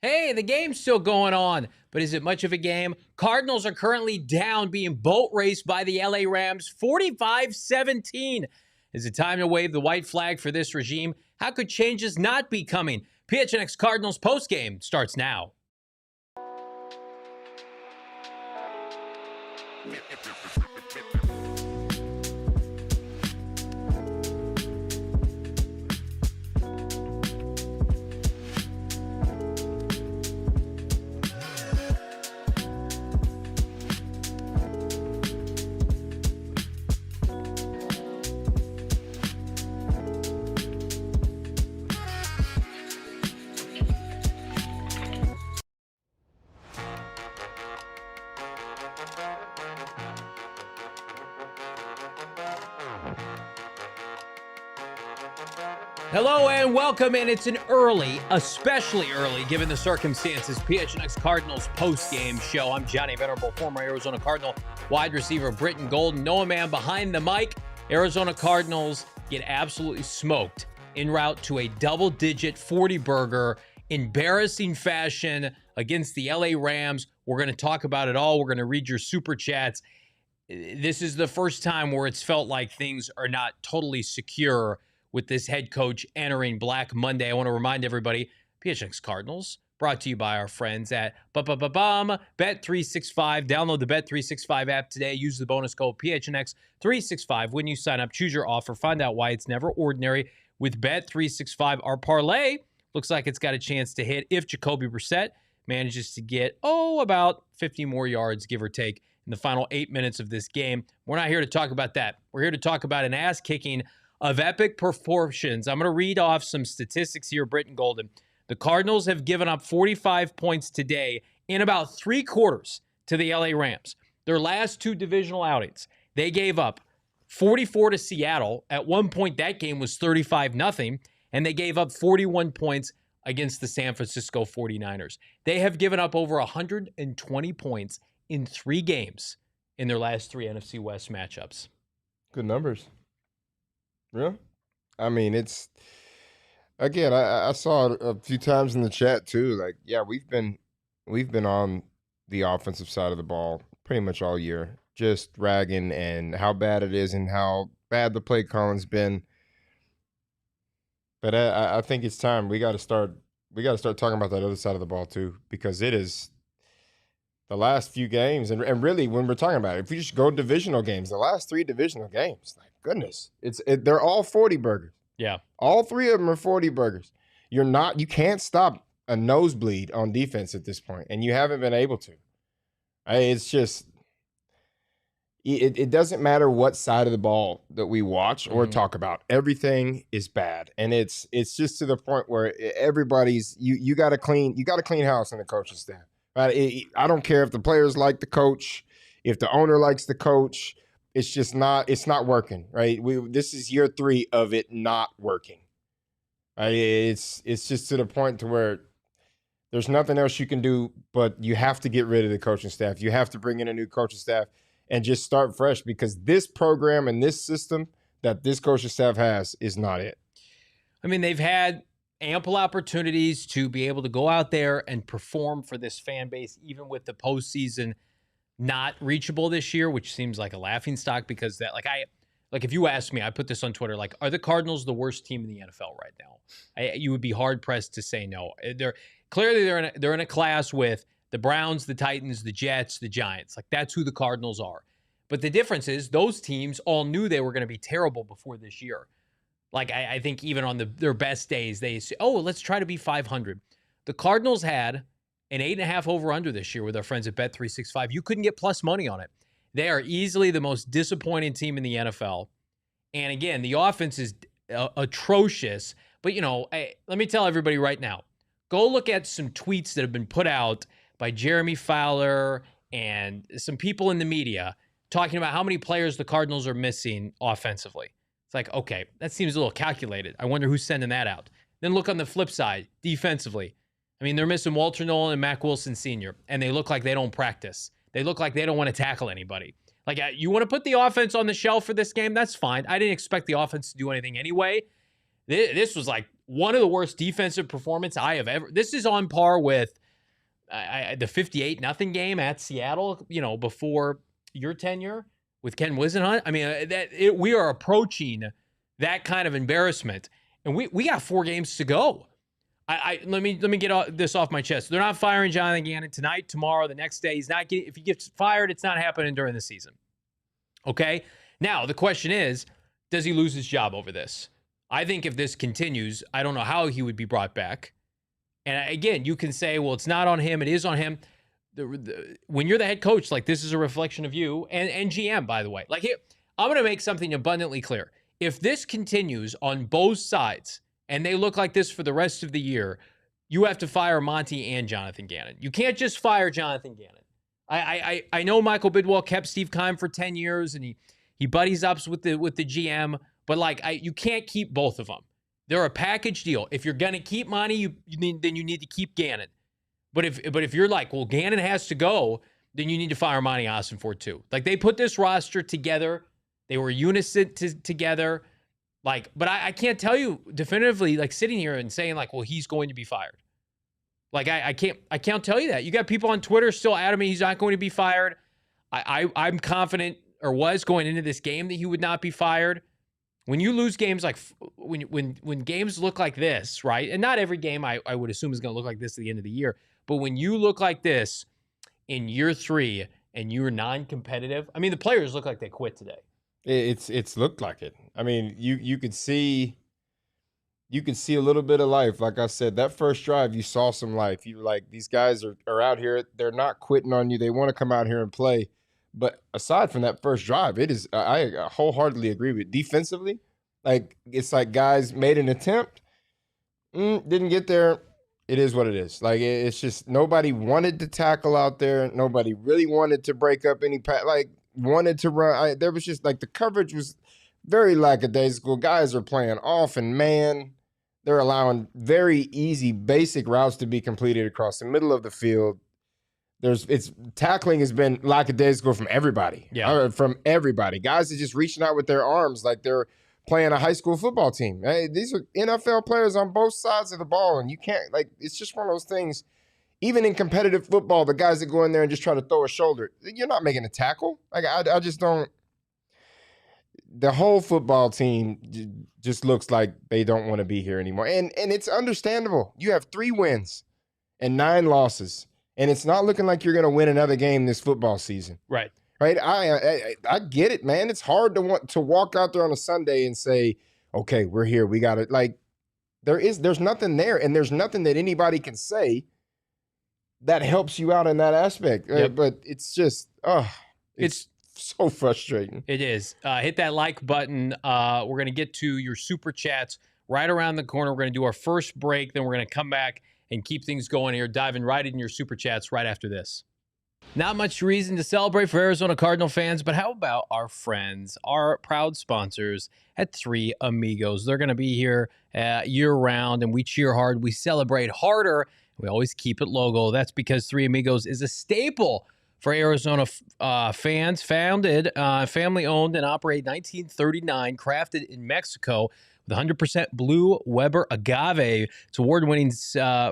Hey, the game's still going on, but is it much of a game? Cardinals are currently down, being boat raced by the LA Rams 45-17. Is it time to wave the white flag for this regime? How could changes not be coming? PHNX Cardinals postgame starts now. Hello and welcome in. It's an early, especially early, given the circumstances, PHNX Cardinals post-game show. I'm Johnny Venerable, former Arizona Cardinal wide receiver Brittan Golden. Noah Man behind the mic. Arizona Cardinals get absolutely smoked en route to a double-digit 40-burger, embarrassing fashion against the LA Rams. We're going to talk about it all. We're going to read your super chats. This is the first time where it's felt like things are not totally secure with this head coach entering Black Monday. I want to remind everybody, PHNX Cardinals, brought to you by our friends at Bet365. Download the Bet365 app today. Use the bonus code PHNX365 when you sign up. Choose your offer. Find out why it's never ordinary with Bet365. Our parlay looks like it's got a chance to hit if Jacoby Brissett manages to get, about 50 more yards, give or take, in the final 8 minutes of this game. We're not here to talk about that. We're here to talk about an ass-kicking of epic proportions. I'm going to read off some statistics here, Brittan Golden. The Cardinals have given up 45 points today in about 3 quarters to the LA Rams. Their last 2 divisional outings, they gave up 44 to Seattle. At one point, that game was 35-0, and they gave up 41 points against the San Francisco 49ers. They have given up over 120 points in 3 games in their last 3 NFC West matchups. Good numbers. Yeah. I mean, it's, again, I saw it a few times in the chat too. Like, yeah, we've been on the offensive side of the ball pretty much all year, just ragging and how bad it is and how bad the play calling's been. But I think it's time we got to start talking about that other side of the ball too, because it is the last few games, and really when we're talking about it, if we just go divisional games, the last 3 divisional games, like goodness, they're all 40 burgers. Yeah. All 3 of them are 40 burgers. You can't stop a nosebleed on defense at this point, and you haven't been able to. It's just, it doesn't matter what side of the ball that we watch or talk about. Everything is bad, and it's just to the point where everybody's you got to clean house in the coaching staff. Right? I don't care if the players like the coach, if the owner likes the coach. It's not working, right? This is year 3 of it not working. Right? It's just to the point to where there's nothing else you can do, but you have to get rid of the coaching staff. You have to bring in a new coaching staff and just start fresh, because this program and this system that this coaching staff has is not it. I mean, they've had ample opportunities to be able to go out there and perform for this fan base, even with the postseason not reachable this year, which seems like a laughingstock, because that, if you ask me, I put this on Twitter, like, are the Cardinals the worst team in the NFL right now? You would be hard pressed to say no. They're in a class with the Browns, the Titans, the Jets, the Giants. Like, that's who the Cardinals are. But the difference is those teams all knew they were going to be terrible before this year. Like, I think even on their best days, they say, let's try to be 500. The Cardinals had an 8.5 over-under this year with our friends at Bet365. You couldn't get plus money on it. They are easily the most disappointing team in the NFL. And again, the offense is atrocious. But, let me tell everybody right now, go look at some tweets that have been put out by Jeremy Fowler and some people in the media talking about how many players the Cardinals are missing offensively. It's like, okay, that seems a little calculated. I wonder who's sending that out. Then look on the flip side, defensively. I mean, they're missing Walter Nolan and Mack Wilson Sr., and they look like they don't practice. They look like they don't want to tackle anybody. Like, you want to put the offense on the shelf for this game? That's fine. I didn't expect the offense to do anything anyway. This was like one of the worst defensive performance I have ever. This is on par with the 58-0 game at Seattle, before your tenure with Ken Wisenhunt. I mean, we are approaching that kind of embarrassment, and we got 4 games to go. Let me get this off my chest. They're not firing Jonathan Gannon tonight, tomorrow, the next day. If he gets fired, it's not happening during the season. Okay? Now, the question is, does he lose his job over this? I think if this continues, I don't know how he would be brought back. And again, you can say, well, it's not on him. It is on him. When you're the head coach, like, this is a reflection of you and GM, by the way. Like, here, I'm going to make something abundantly clear. If this continues on both sides and they look like this for the rest of the year, you have to fire Monti and Jonathan Gannon. You can't just fire Jonathan Gannon. I know Michael Bidwill kept Steve Keim for 10 years and he buddies up with the GM, but you can't keep both of them. They're a package deal. If you're gonna keep Monti, then you need to keep Gannon. But if you're like, well, Gannon has to go, then you need to fire Monti Ossenfort too. Like, they put this roster together, they were unison together. Like, but I can't tell you definitively, like, sitting here and saying, like, well, he's going to be fired. Like, I can't tell you that. You got people on Twitter still adamant he's not going to be fired. I'm confident, or was going into this game, that he would not be fired. When you lose games, like when games look like this, right? And not every game I would assume is going to look like this at the end of the year. But when you look like this in year 3 and you're non-competitive, I mean, the players look like they quit today. It's looked like it. I mean, you could see a little bit of life. Like I said, that first drive, you saw some life. You were like, these guys are out here. They're not quitting on you. They want to come out here and play. But aside from that first drive, it is, I wholeheartedly agree with. Defensively, like, it's like guys made an attempt, didn't get there. It is what it is. Like, it's just nobody wanted to tackle out there. Nobody really wanted to break up any wanted to run. There was just, like, the coverage was very lackadaisical. Guys are playing off and man. They're allowing very easy, basic routes to be completed across the middle of the field. Tackling has been lackadaisical from everybody. Yeah. From everybody. Guys are just reaching out with their arms like they're playing a high school football team. Hey, these are NFL players on both sides of the ball, and you can't, like, it's just one of those things. Even in competitive football, the guys that go in there and just try to throw a shoulder, you're not making a tackle. Like, I just don't. The whole football team just looks like they don't want to be here anymore. And it's understandable. You have 3 wins and 9 losses. And it's not looking like you're going to win another game this football season. Right. Right? I get it, man. It's hard to want to walk out there on a Sunday and say, okay, we're here. We got it. Like, there's nothing there. And there's nothing that anybody can say that helps you out in that aspect. Yep. But it's just, it's so frustrating. It is. Hit that like button. We're going to get to your super chats right around the corner. We're going to do our first break. Then we're going to come back and keep things going here, diving right in your super chats right after this. Not much reason to celebrate for Arizona Cardinal fans, but how about our friends, our proud sponsors at Three Amigos? They're going to be here year-round, and we cheer hard. We celebrate harder. We always keep it logo. That's because Three Amigos is a staple for Arizona fans. Founded, family-owned, and operated 1939, crafted in Mexico, with 100% blue Weber agave. It's award-winning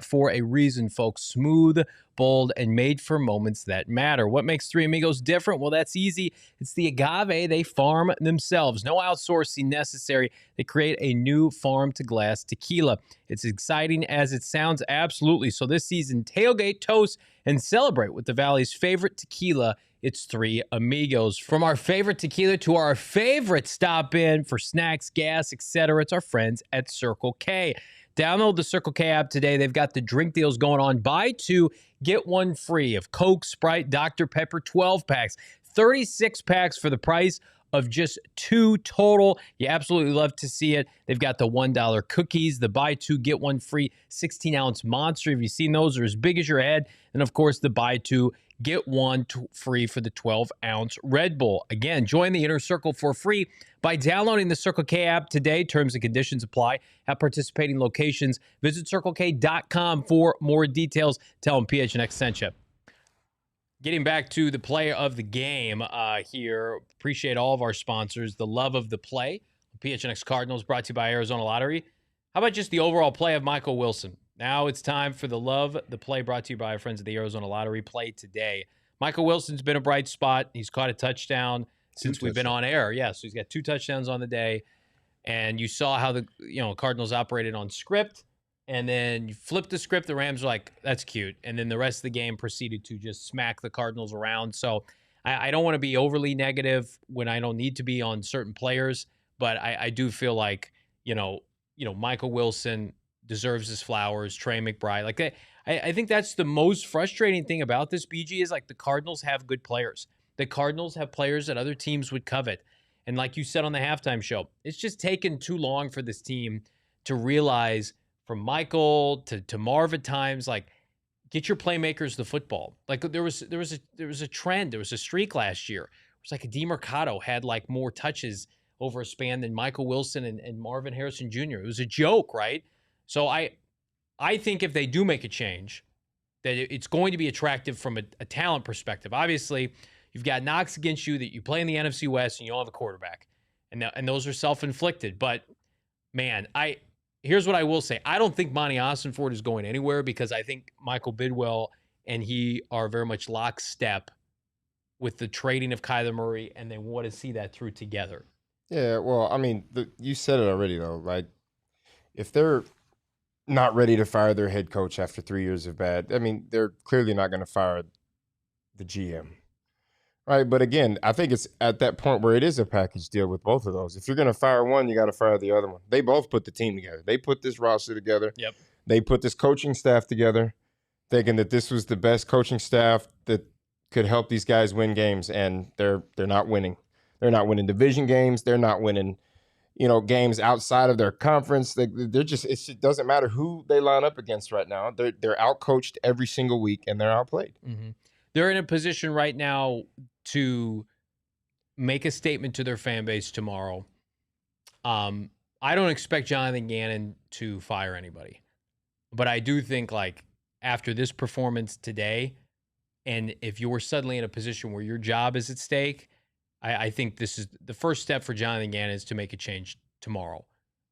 for a reason, folks. Smooth, bold, and made for moments that matter. What makes Three Amigos different? Well, that's easy. It's the agave they farm themselves. No outsourcing necessary. They create a new farm-to-glass tequila. It's exciting as it sounds, absolutely. So this season, tailgate, toast, and celebrate with the Valley's favorite tequila. It's Three Amigos. From our favorite tequila to our favorite stop-in for snacks, gas, etc., it's our friends at Circle K. Download the Circle K app today. They've got the drink deals going on. Buy 2, get 1 free of Coke, Sprite, Dr. Pepper, 12 packs, 36 packs for the price of just 2 total. You absolutely love to see it. They've got the $1 cookies, the buy 2, get 1 free 16-ounce Monster. Have you seen those? They're as big as your head. And, of course, the buy 2, get 1 free for the 12-ounce Red Bull. Again, join the Inner Circle for free by downloading the Circle K app today. Terms and conditions apply at participating locations. Visit CircleK.com for more details. Tell them PHNX sent you. Getting back to the play of the game here. Appreciate all of our sponsors. The love of the play. PHNX Cardinals brought to you by Arizona Lottery. How about just the overall play of Michael Wilson? Now it's time for the Love the Play, brought to you by our friends at the Arizona Lottery. Play today. Michael Wilson's been a bright spot. He's caught a touchdown since we've been on air. Yeah, so he's got 2 touchdowns on the day. And you saw how the Cardinals operated on script. And then you flip the script. The Rams were like, that's cute. And then the rest of the game proceeded to just smack the Cardinals around. So I don't want to be overly negative when I don't need to be on certain players. But I do feel like, Michael Wilson deserves his flowers. Trey, McBride. Like that. I think that's the most frustrating thing about this, BG, is like the Cardinals have good players. The Cardinals have players that other teams would covet. And like you said on the halftime show, it's just taken too long for this team to realize, from Michael to Marv at times, like, get your playmakers the football. Like there was a trend, there was a streak last year. It was like a DeMercado had like more touches over a span than Michael Wilson and Marvin Harrison Jr. It was a joke, right? So I think if they do make a change, that it's going to be attractive from a talent perspective. Obviously, you've got knocks against you that you play in the NFC West and you don't have a quarterback. And those are self-inflicted. But, man, here's what I will say. I don't think Monti Ossenfort is going anywhere, because I think Michael Bidwill and he are very much lockstep with the trading of Kyler Murray, and they want to see that through together. Yeah, well, I mean, you said it already, though. Like, if they're not ready to fire their head coach after 3 years of bad, I mean, they're clearly not going to fire the GM. Right, but again, I think it's at that point where it is a package deal with both of those. If you're going to fire one, you got to fire the other one. They both put the team together. They put this roster together. Yep. They put this coaching staff together, thinking that this was the best coaching staff that could help these guys win games, and they're not winning. They're not winning division games. They're not winning, games outside of their conference. They're just, it doesn't matter who they line up against right now. They're outcoached every single week, and they're outplayed. Mm-hmm. They're in a position right now to make a statement to their fan base tomorrow. I don't expect Jonathan Gannon to fire anybody, but I do think, like, after this performance today, and if you were suddenly in a position where your job is at stake, I think this is the first step for Jonathan Gannon, is to make a change tomorrow.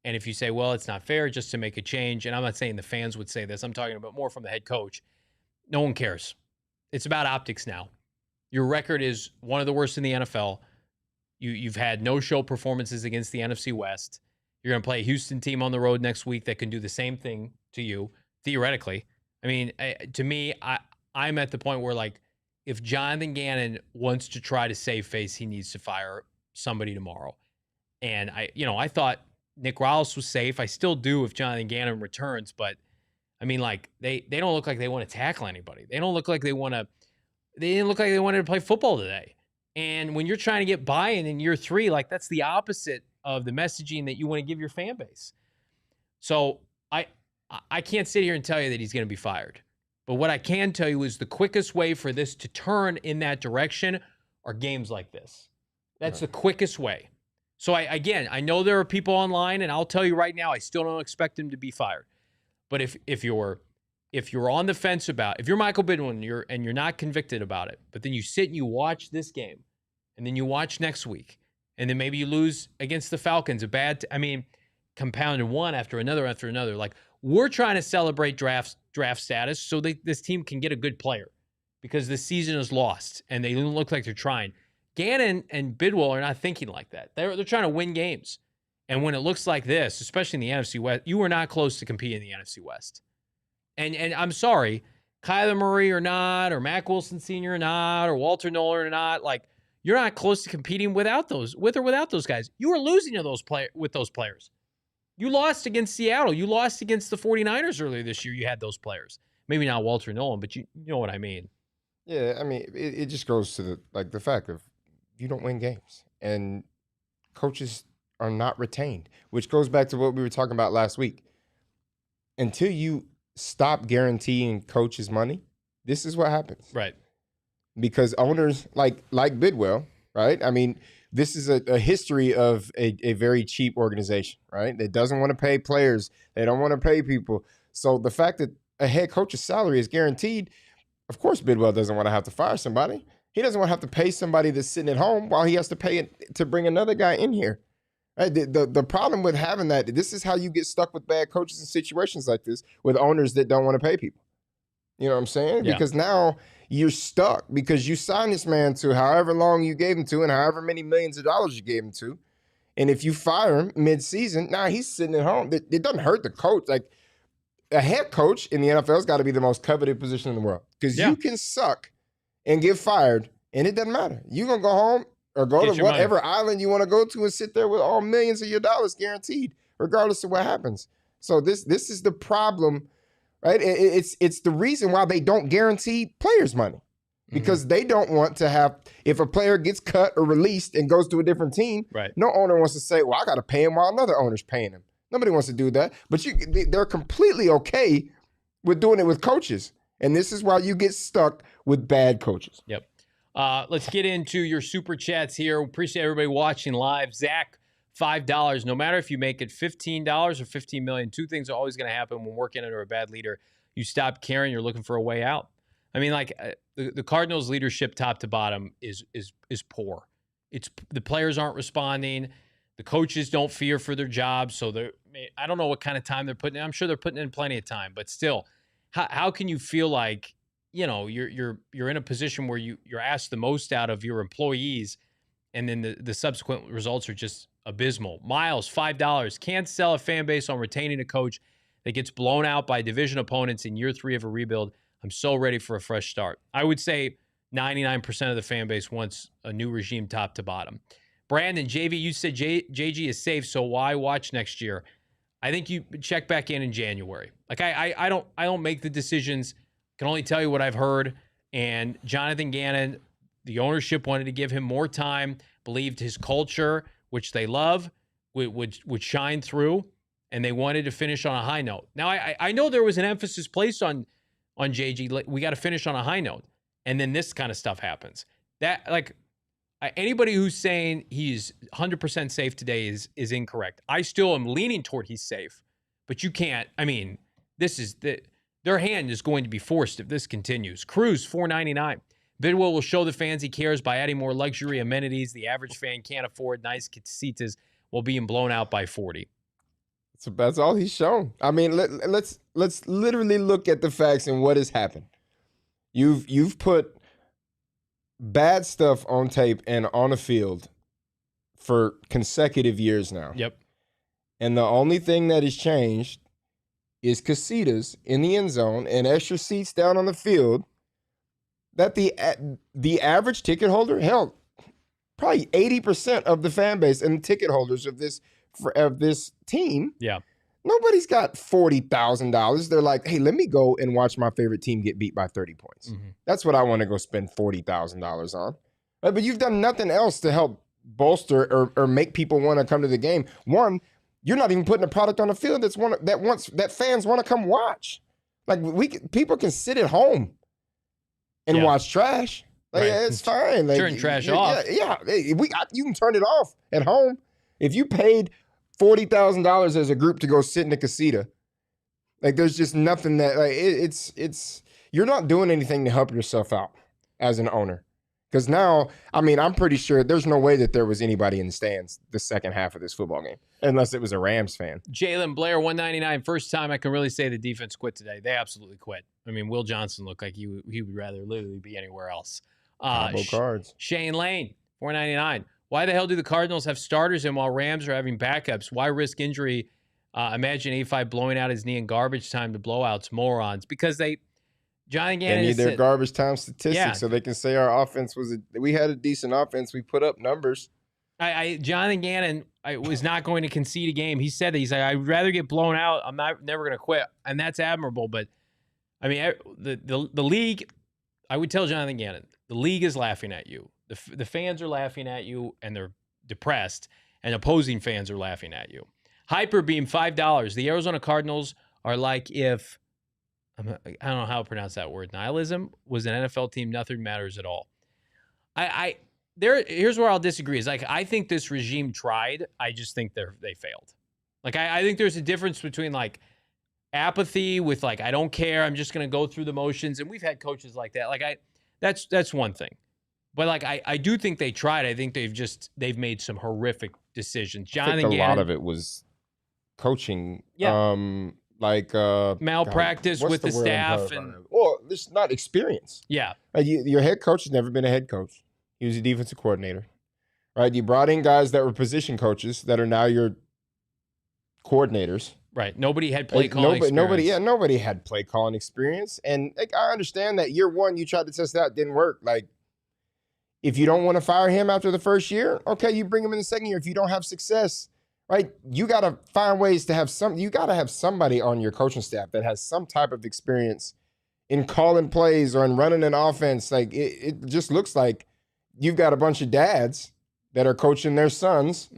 And if you say, well, it's not fair just to make a change, and I'm not saying the fans would say this, I'm talking about more from the head coach. No one cares. It's about optics now. Your record is one of the worst in the NFL. You've had no-show performances against the NFC West. You're going to play a Houston team on the road next week that can do the same thing to you, theoretically. I mean, to me, I'm at the point where, like, if Jonathan Gannon wants to try to save face, he needs to fire somebody tomorrow. And I thought Nick Rallis was safe. I still do if Jonathan Gannon returns, but I mean, like, they don't look like they want to tackle anybody. They don't look like they want to. They didn't look like they wanted to play football today. And when you're trying to get buy-in in year 3, like, that's the opposite of the messaging that you want to give your fan base. So I can't sit here and tell you that he's going to be fired. But what I can tell you is the quickest way for this to turn in that direction are games like this. That's the quickest way. So I know there are people online, and I'll tell you right now, I still don't expect him to be fired. But if you're on the fence about, if you're Michael Bidwill and you're not convicted about it, but then you sit and you watch this game, and then you watch next week, and then maybe you lose against the Falcons, compounded one after another. Like, we're trying to celebrate draft status so this team can get a good player, because the season is lost and they don't look like they're trying. Gannon and Bidwill are not thinking like that. They're trying to win games. And when it looks like this, especially in the NFC West, you are not close to competing in the NFC West. And I'm sorry, Kyler Murray or not, or Mac Wilson Sr. or not, or Walter Nolan or not, like, you're not close to competing with or without those guys. You are losing to with those players. You lost against Seattle. You lost against the 49ers earlier this year. You had those players. Maybe not Walter Nolan, but you know what I mean. Yeah, I mean, it just goes to the fact of, you don't win games, and coaches are not retained, which goes back to what we were talking about last week. Until you stop guaranteeing coaches money, this is what happens. Right. Because owners like Bidwill, right? I mean, this is a history of a very cheap organization, right? That doesn't want to pay players. They don't want to pay people. So the fact that a head coach's salary is guaranteed, of course Bidwill doesn't want to have to fire somebody. He doesn't want to have to pay somebody that's sitting at home while he has to pay it to bring another guy in here. Right? The problem with having that, this is how you get stuck with bad coaches in situations like this with owners that don't want to pay people. You know what I'm saying? Yeah. Because now you're stuck because you signed this man to however long you gave him to and however many millions of dollars you gave him to. And if you fire him mid-season, now he's sitting at home. It doesn't hurt the coach. Like, a head coach in the NFL has got to be the most coveted position in the world because you can suck and get fired, and it doesn't matter. You're going to go home or go to whatever island you want to go to and sit there with all millions of your dollars guaranteed, regardless of what happens. So this is the problem, right? It's the reason why they don't guarantee players money, because they don't want to have, if a player gets cut or released and goes to a different team, no owner wants to say, well, I got to pay him while another owner's paying him. Nobody wants to do that. But they're completely okay with doing it with coaches. And this is why you get stuck with bad coaches. Yep. Let's get into your super chats here. Appreciate everybody watching live. Zach, $5. No matter if you make it $15 or $15 million, two things are always going to happen when working under a bad leader. You stop caring. You're looking for a way out. I mean, like the Cardinals' leadership, top to bottom, is poor. It's the players aren't responding. The coaches don't fear for their jobs, so I don't know what kind of time they're putting in. I'm sure they're putting in plenty of time, but still, how can you feel like, you know, you're in a position where you're asked the most out of your employees, and then the subsequent results are just abysmal? Miles, $5. Can't sell a fan base on retaining a coach that gets blown out by division opponents in year 3 of a rebuild. I'm so ready for a fresh start. I would say 99% of the fan base wants a new regime top to bottom. Brandon, JV, you said JG is safe, so why watch next year? I think you check back in January. Like I don't make the decisions. Can only tell you what I've heard. And Jonathan Gannon, the ownership wanted to give him more time, believed his culture, which they love, would shine through, and they wanted to finish on a high note. Now I know there was an emphasis placed on JG. We got to finish on a high note, and then this kind of stuff happens. That anybody who's saying he's 100% safe today is incorrect. I still am leaning toward he's safe, but you can't. I mean, their hand is going to be forced if this continues. Cruz, $4.99. Bidwill will show the fans he cares by adding more luxury amenities the average fan can't afford. Nice casitas while being blown out by 40. So that's all he's shown. I mean, let's literally look at the facts and what has happened. You've put bad stuff on tape and on the field for consecutive years now. Yep. And the only thing that has changed is casitas in the end zone and extra seats down on the field that the average ticket holder, hell, probably 80% of the fan base and ticket holders of this team. Yeah. Nobody's got $40,000. They're like, hey, let me go and watch my favorite team get beat by 30 points. That's what I want to go spend $40,000 on. Right? But you've done nothing else to help bolster or make people want to come to the game. One, you're not even putting a product on the field that fans want to come watch. Like people can sit at home and watch trash. Like, it's fine. Like, turn trash off. Yeah. You can turn it off at home. If you paid $40,000 as a group to go sit in a casita, like there's just nothing that it's you're not doing anything to help yourself out as an owner. Because now, I mean, I'm pretty sure there's no way that there was anybody in the stands the second half of this football game, unless it was a Rams fan. Jalen Blair, $1.99. First time I can really say the defense quit today. They absolutely quit. I mean, Will Johnson looked like he would rather literally be anywhere else. Cards. Shane Lane, $4.99. Why the hell do the Cardinals have starters in while Rams are having backups? Why risk injury? Imagine A5 blowing out his knee in garbage time to blowouts. Morons. Because Jonathan Gannon they need their garbage time statistics so they can say our offense we had a decent offense. We put up numbers. Jonathan Gannon was not going to concede a game. He said that. He's like, I'd rather get blown out. I'm never going to quit. And that's admirable. But, I mean, the league, I would tell Jonathan Gannon, the league is laughing at you. The fans are laughing at you, and they're depressed, and opposing fans are laughing at you. Hyperbeam, $5. The Arizona Cardinals are like if, I don't know how to pronounce that word, nihilism was an NFL team, nothing matters at all. Here's where I'll disagree. Is like, I think this regime tried. I just think they failed. Like, I think there's a difference between like apathy with like, I don't care, I'm just going to go through the motions. And we've had coaches like that. Like that's one thing. But like I do think they tried. I think they've made some horrific decisions. I think Jonathan a Gannon, lot of it was coaching. Yeah. Malpractice what's with the word I'm staff trying to and find? Well, it's not experience. yeah. Your head coach has never been a head coach. He was a defensive coordinator, right? You brought in guys that were position coaches that are now your coordinators. Right. Nobody had play calling experience. Nobody had play calling experience. And like, I understand that year one, you tried to test it out, didn't work. Like, if you don't want to fire him after the first year, okay, you bring him in the second year. If you don't have success, right, you got to find ways to have you got to have somebody on your coaching staff that has some type of experience in calling plays or in running an offense. Like, it just looks like you've got a bunch of dads that are coaching their sons.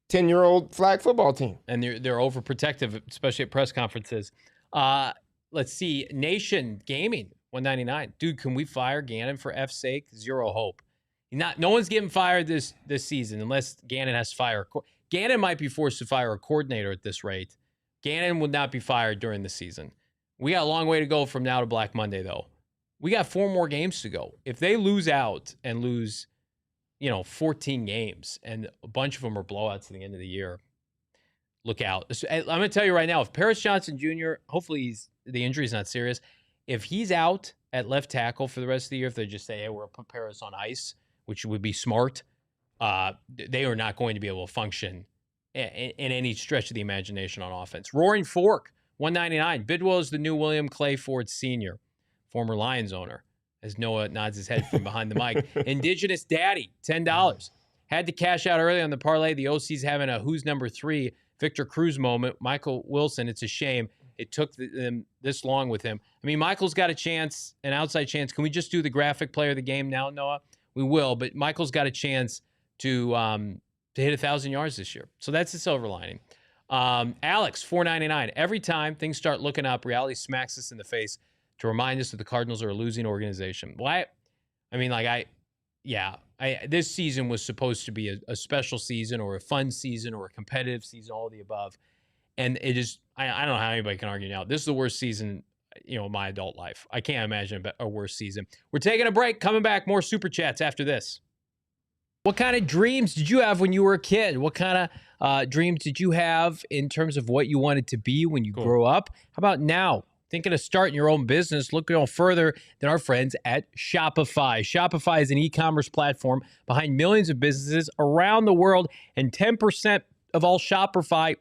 10-year-old flag football team. And they're overprotective, especially at press conferences. Let's see. Nation Gaming, 199. Dude, can we fire Gannon for F's sake? Zero hope. No one's getting fired this season unless Gannon has to fire. Gannon might be forced to fire a coordinator at this rate. Gannon will not be fired during the season. We got a long way to go from now to Black Monday, though. We got 4 more games to go. If they lose out and lose 14 games, and a bunch of them are blowouts at the end of the year, look out. I'm going to tell you right now, if Paris Johnson Jr., hopefully the injury's not serious, if he's out at left tackle for the rest of the year, if they just say, hey, we're going to put Paris on ice, which would be smart, they are not going to be able to function in any stretch of the imagination on offense. Roaring Fork, 199. Bidwill is the new William Clay Ford Sr., former Lions owner, as Noah nods his head from behind the mic. Indigenous Daddy, $10. Had to cash out early on the parlay. The OC's having a who's number 3 Victor Cruz moment. Michael Wilson, it's a shame it took them this long with him. I mean, Michael's got a chance, an outside chance. Can we just do the graphic player of the game now, Noah? We will, but Michael's got a chance to hit 1,000 yards this year. So that's the silver lining. Alex, $4.99. Every time things start looking up, reality smacks us in the face to remind us that the Cardinals are a losing organization. Well, this season was supposed to be a special season or a fun season or a competitive season, all of the above. And it is, I don't know how anybody can argue now. This is the worst season, of my adult life. I can't imagine a worse season. We're taking a break. Coming back, more Super Chats after this. What kind of dreams did you have when you were a kid? What kind of dreams did you have in terms of what you wanted to be when you grow up? How about now? Thinking of starting your own business? Look no further than our friends at Shopify. Shopify is an e-commerce platform behind millions of businesses around the world, and 10% of all Shopify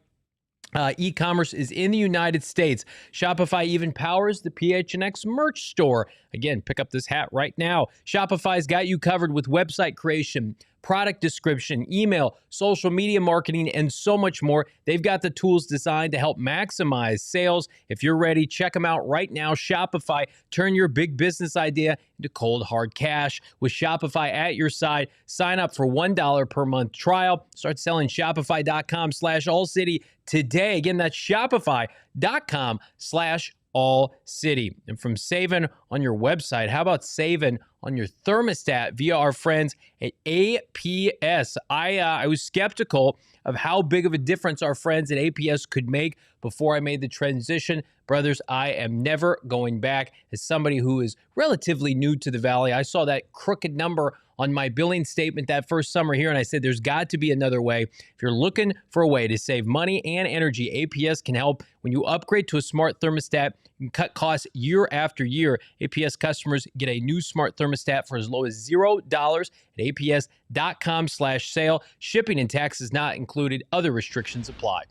e-commerce is in the United States. Shopify even powers the PHNX merch store. Again, pick up this hat right now. Shopify's got you covered with website creation, product description, email, social media marketing, and so much more. They've got the tools designed to help maximize sales. If you're ready, check them out right now. Shopify, turn your big business idea into cold, hard cash. With Shopify at your side, sign up for $1 per month trial. Start selling Shopify.com/AllCity today. Again, that's Shopify.com/AllCity. And from saving on your website, how about saving on your thermostat via our friends at APS? I was skeptical of how big of a difference our friends at APS could make before I made the transition. Brothers, I am never going back. As somebody who is relatively new to the Valley, I saw that crooked number on my billing statement that first summer here, and I said, there's got to be another way. If you're looking for a way to save money and energy, APS can help. When you upgrade to a smart thermostat, you can cut costs year after year. APS customers get a new smart thermostat for as low as $0 at aps.com/sale. Shipping and taxes not included. Other restrictions apply.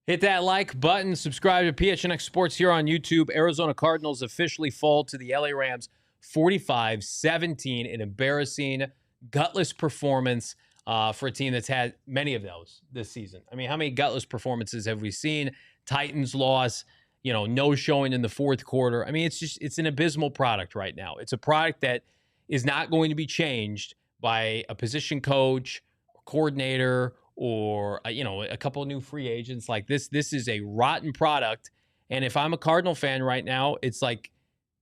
Hit that like button. Subscribe to PHNX Sports here on YouTube. Arizona Cardinals officially fall to the LA Rams 45-17, an embarrassing, gutless performance for a team that's had many of those this season. I mean, how many gutless performances have we seen? Titans loss, no showing in the fourth quarter. I mean, it's an abysmal product right now. It's a product that is not going to be changed by a position coach, coordinator, or a couple of new free agents. Like this is a rotten product. And if I'm a Cardinal fan right now, it's like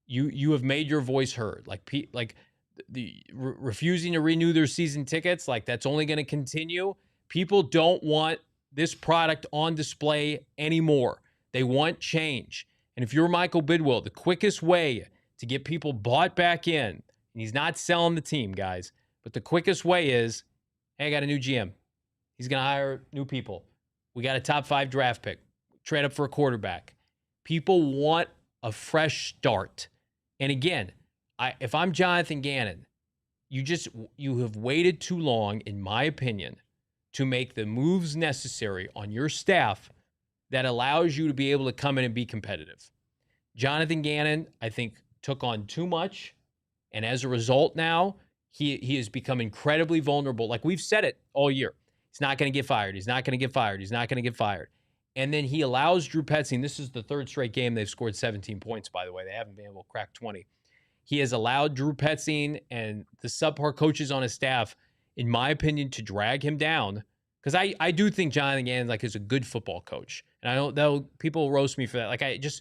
you have made your voice heard. Like the refusing to renew their season tickets, like that's only going to continue. People don't want this product on display anymore. They want change. And if you're Michael Bidwill, the quickest way to get people bought back in, And he's not selling the team, guys. But the quickest way is, hey, I got a new GM. He's going to hire new people. We got a top 5 draft pick. Trade up for a quarterback. People want a fresh start. And again, if I'm Jonathan Gannon, you have waited too long, in my opinion, to make the moves necessary on your staff that allows you to be able to come in and be competitive. Jonathan Gannon, I think, took on too much. And as a result now, he has become incredibly vulnerable. Like we've said it all year. He's not going to get fired. He's not going to get fired. He's not going to get fired. And then he allows Drew Petzing. This is the 3rd straight game they've scored 17 points, by the way. They haven't been able to crack 20. He has allowed Drew Petzing and the subpar coaches on his staff, in my opinion, to drag him down. Because I do think Jonathan Gannon is a good football coach. And I don't, people roast me for that.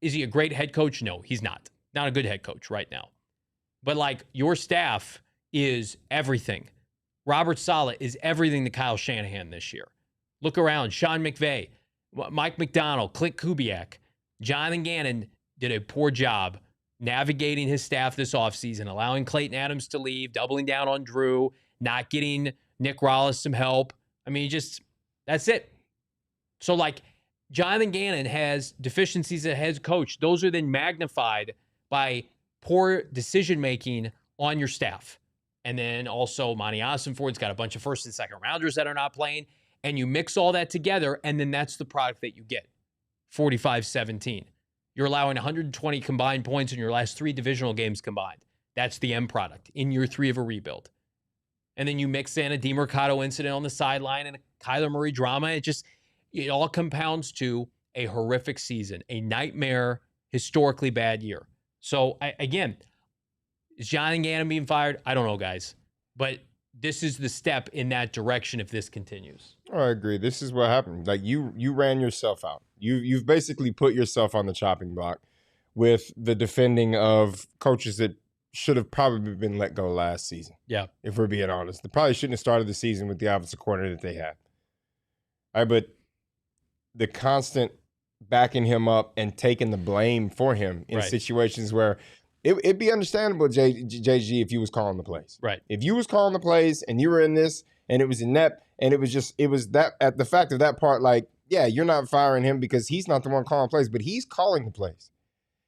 Is he a great head coach? No, he's not. Not a good head coach right now. But your staff is everything. Robert Saleh is everything to Kyle Shanahan this year. Look around. Sean McVay, Mike McDonald, Clint Kubiak. Jonathan Gannon did a poor job navigating his staff this offseason, allowing Clayton Adams to leave, doubling down on Drew, not getting Nick Rollis some help. I mean, that's it. So, Jonathan Gannon has deficiencies as head coach. Those are then magnified by poor decision-making on your staff. And then also Monti Ossenfort's got a bunch of 1st and 2nd rounders that are not playing. And you mix all that together, and then that's the product that you get. 45-17. You're allowing 120 combined points in your last 3 divisional games combined. That's the end product in year 3 of a rebuild. And then you mix in a DeMercado incident on the sideline and a Kyler Murray drama. It all compounds to a horrific season, a nightmare, historically bad year. So, again, is Jonathan Gannon being fired? I don't know, guys. But this is the step in that direction if this continues. Oh, I agree. This is what happened. You ran yourself out. You've basically put yourself on the chopping block with the defending of coaches that should have probably been let go last season. Yeah. If we're being honest. They probably shouldn't have started the season with the offensive coordinator that they had. All right, but the constant backing him up and taking the blame for him in situations where it'd be understandable, JG, if you was calling the plays. Right. If you was calling the plays and you were in this and it was inept and it was that at the fact of that part, yeah, you're not firing him because he's not the one calling plays, but he's calling the plays.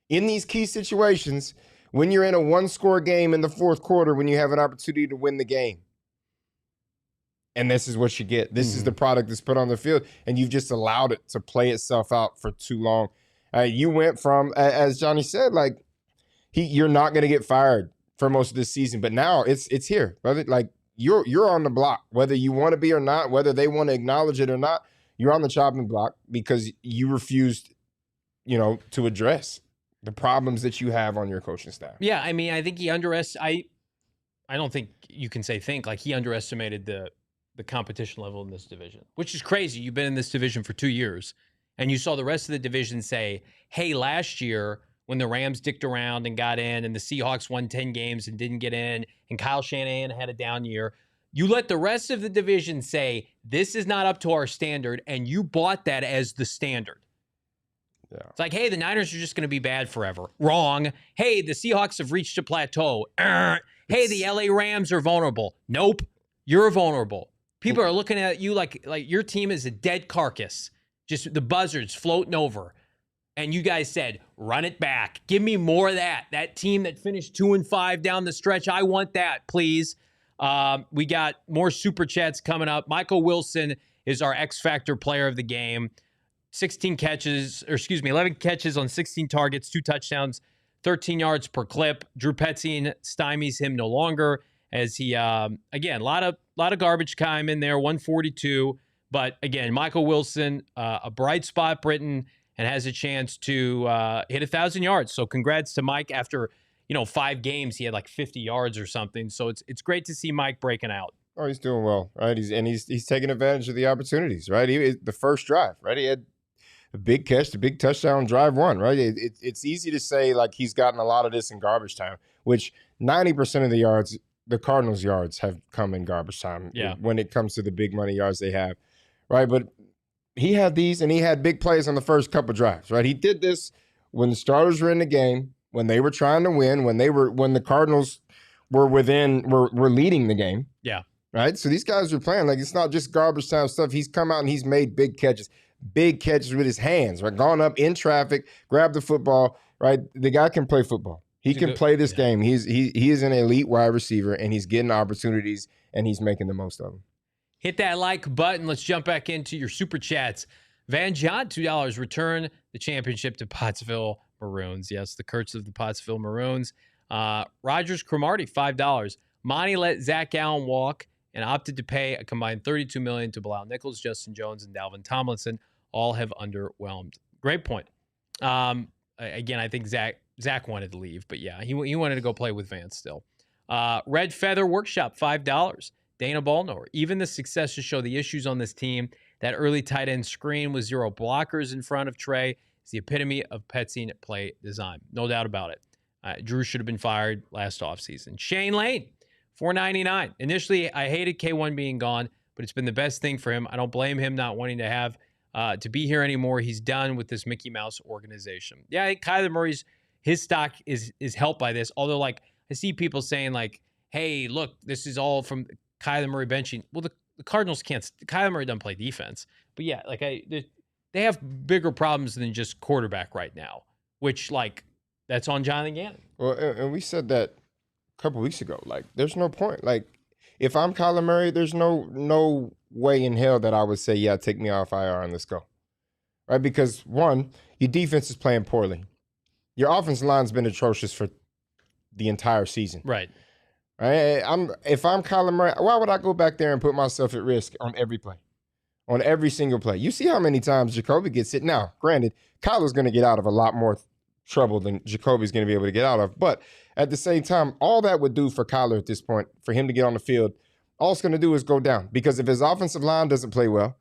In these key situations, when you're in a 1-score game in the 4th quarter, when you have an opportunity to win the game. And this is what you get. This is the product that's put on the field, and you've just allowed it to play itself out for too long. You went from, as Johnny said, you're not going to get fired for most of this season, but now it's here, brother. You're on the block, whether you want to be or not, whether they want to acknowledge it or not. You're on the chopping block because you refused, to address the problems that you have on your coaching staff. Yeah, I mean, I think he I don't think you can say he underestimated the competition level in this division, which is crazy. You've been in this division for 2 years, and you saw the rest of the division say, hey, last year when the Rams dicked around and got in and the Seahawks won 10 games and didn't get in and Kyle Shanahan had a down year, you let the rest of the division say, this is not up to our standard, and you bought that as the standard. Yeah. It's hey, the Niners are just going to be bad forever. Wrong. Hey, the Seahawks have reached a plateau. Hey, the LA Rams are vulnerable. Nope. You're vulnerable. People are looking at you like your team is a dead carcass. Just the buzzards floating over. And you guys said, run it back. Give me more of that. That team that finished 2-5 down the stretch. I want that, please. We got more super chats coming up. Michael Wilson is our X Factor player of the game. 11 catches on 16 targets, 2 touchdowns, 13 yards per clip. Drew Petzing stymies him no longer as he, again, a lot of garbage time in there, 142. But again, Michael Wilson, a bright spot, Brittan, and has a chance to hit 1,000 yards. So congrats to Mike. After 5 games, he had 50 yards or something. So it's great to see Mike breaking out. Oh, he's doing well, right? He's taking advantage of the opportunities, right? The first drive, right? He had a big catch, the big touchdown, drive 1, right? It's easy to say he's gotten a lot of this in garbage time, which 90% of the yards, the Cardinals' yards, have come in garbage time. Yeah. When it comes to the big money yards they have, right? But he had these, and he had big plays on the first couple drives, right? He did this when the starters were in the game, when they were trying to win, when the Cardinals we're leading the game. Yeah. Right. So these guys are playing like it's not just garbage time stuff. He's come out and he's made big catches with his hands, right? Gone up in traffic, grabbed the football, right? The guy can play football. He can play this game. He is an elite wide receiver, and he's getting opportunities, and he's making the most of them. Hit that like button. Let's jump back into your super chats. Van John, $2. Return the championship to Pottsville Maroons. Yes, the curse of the Pottsville Maroons. Rogers Cromartie, $5. Monty let Zach Allen walk and opted to pay a combined $32 million to Bilal Nichols, Justin Jones, and Dalvin Tomlinson. All have underwhelmed. Great point. Again, I think Zach wanted to leave, but yeah, he wanted to go play with Vance still. Red Feather Workshop, $5. Dana Ballnor. Even the successes show the issues on this team. That early tight end screen with 0 blockers in front of Trey is the epitome of Petzing play design. No doubt about it. Drew should have been fired last offseason. Shane Lane, $4.99. Initially, I hated K1 being gone, but it's been the best thing for him. I don't blame him not wanting to have to be here anymore. He's done with this Mickey Mouse organization. Yeah, I think Kyler Murray's his stock is helped by this. Although, like, I see people saying, like, hey, look, this is all from Kyler Murray benching. Well, the Cardinals can't. Kyler Murray doesn't play defense. But yeah, like they have bigger problems than just quarterback right now, which, like, that's on Jonathan Gannon. Well, and we said that a couple weeks ago. Like, there's no point. Like, if I'm Kyler Murray, there's no way in hell that I would say, yeah, take me off IR and let's go. Right? Because, one, your defense is playing poorly. Your offensive line's been atrocious for the entire season. Right. Right? If I'm Kyler Murray, why would I go back there and put myself at risk on every play? On every single play. You see how many times Jacoby gets hit. Now, granted, Kyler's going to get out of a lot more trouble than Jacoby's going to be able to get out of. But at the same time, all that would do for Kyler at this point, for him to get on the field, all it's going to do is go down. Because if his offensive line doesn't play well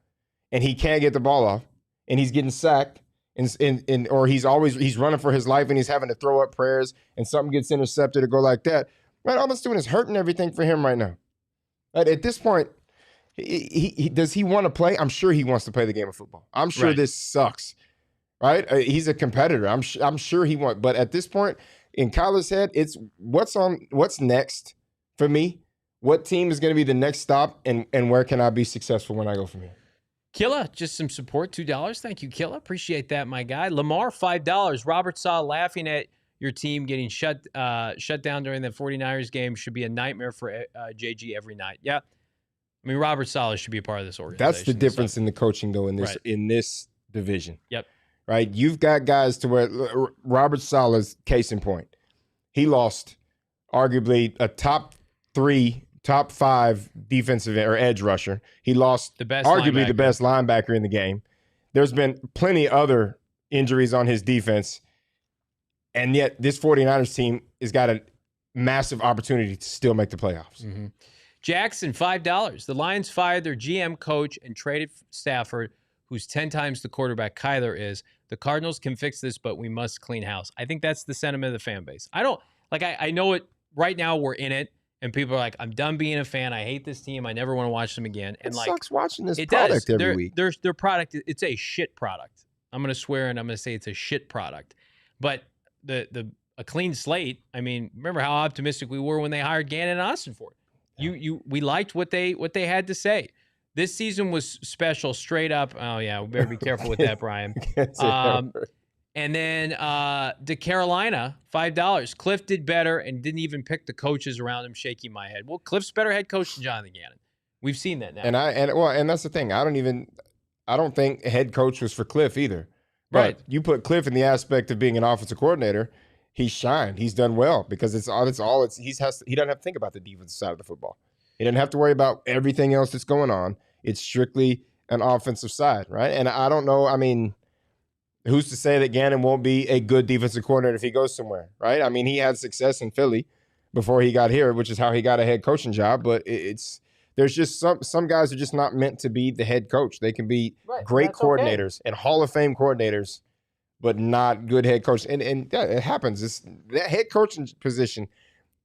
and he can't get the ball off and he's getting sacked or he's running for his life and he's having to throw up prayers and something gets intercepted or go like that, right, all that's doing is hurting everything for him right now. Right, at this point, does he want to play? I'm sure he wants to play the game of football. I'm sure this sucks. Right? He's a competitor. I'm sure he wants. But at this point, in Kyler's head, it's what's next for me? What team is going to be the next stop, and where can I be successful when I go from here? Killa, just some support, $2. Thank you, Killa. Appreciate that, my guy. Lamar, $5. Robert Saw laughing at your team getting shut down during the 49ers game should be a nightmare for JG every night. Yeah. I mean, Robert Saleh should be a part of this organization. That's the difference in the coaching, though, in this division. Yep. Right? You've got guys to where Robert Saleh's case in point. He lost arguably a top 5 defensive or edge rusher. He lost the best linebacker in the game. There's been plenty other injuries on his defense. And yet this 49ers team has got a massive opportunity to still make the playoffs. Mm-hmm. Jackson, $5. The Lions fired their GM coach and traded Stafford, who's 10 times the quarterback Kyler is. The Cardinals can fix this, but we must clean house. I think that's the sentiment of the fan base. I know it right now. We're in it, and people are like, I'm done being a fan. I hate this team. I never want to watch them again. And it sucks watching this product every week. Their product, it's a shit product. I'm going to swear and I'm going to say it's a shit product. But a clean slate, I mean, remember how optimistic we were when they hired Gannon and Ossenfort. We liked what they had to say. This season was special, straight up. Oh yeah, we better be careful with that, Brian. And then to Carolina, $5. Cliff did better and didn't even pick the coaches around him. Shaking my head. Well, Cliff's better head coach than Jonathan Gannon. We've seen that now. And that's the thing. I don't think head coach was for Cliff either. But right. You put Cliff in the aspect of being an offensive coordinator. He's shined. He's done well because he doesn't have to think about the defensive side of the football. He doesn't have to worry about everything else that's going on. It's strictly an offensive side, right? And I don't know. I mean, who's to say that Gannon won't be a good defensive coordinator if he goes somewhere, right? I mean, he had success in Philly before he got here, which is how he got a head coaching job. But there's just some guys are just not meant to be the head coach. They can be great coordinators and Hall of Fame coordinators, but not good head coach. And yeah, it happens. That head coaching position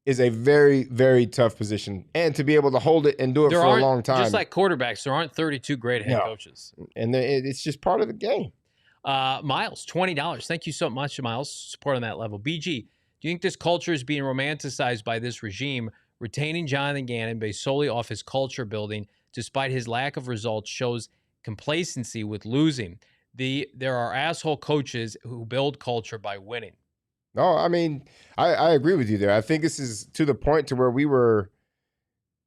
is a very, very tough position. And to be able to hold it and do it for a long time. Just like quarterbacks, there aren't 32 great head coaches. And it's just part of the game. Miles, $20. Thank you so much, Miles. Support on that level. BG, Do you think this culture is being romanticized by this regime? Retaining Jonathan Gannon based solely off his culture building, despite his lack of results, shows complacency with losing. There are asshole coaches who build culture by winning. No, I mean, I agree with you there. I think this is to the point to where we were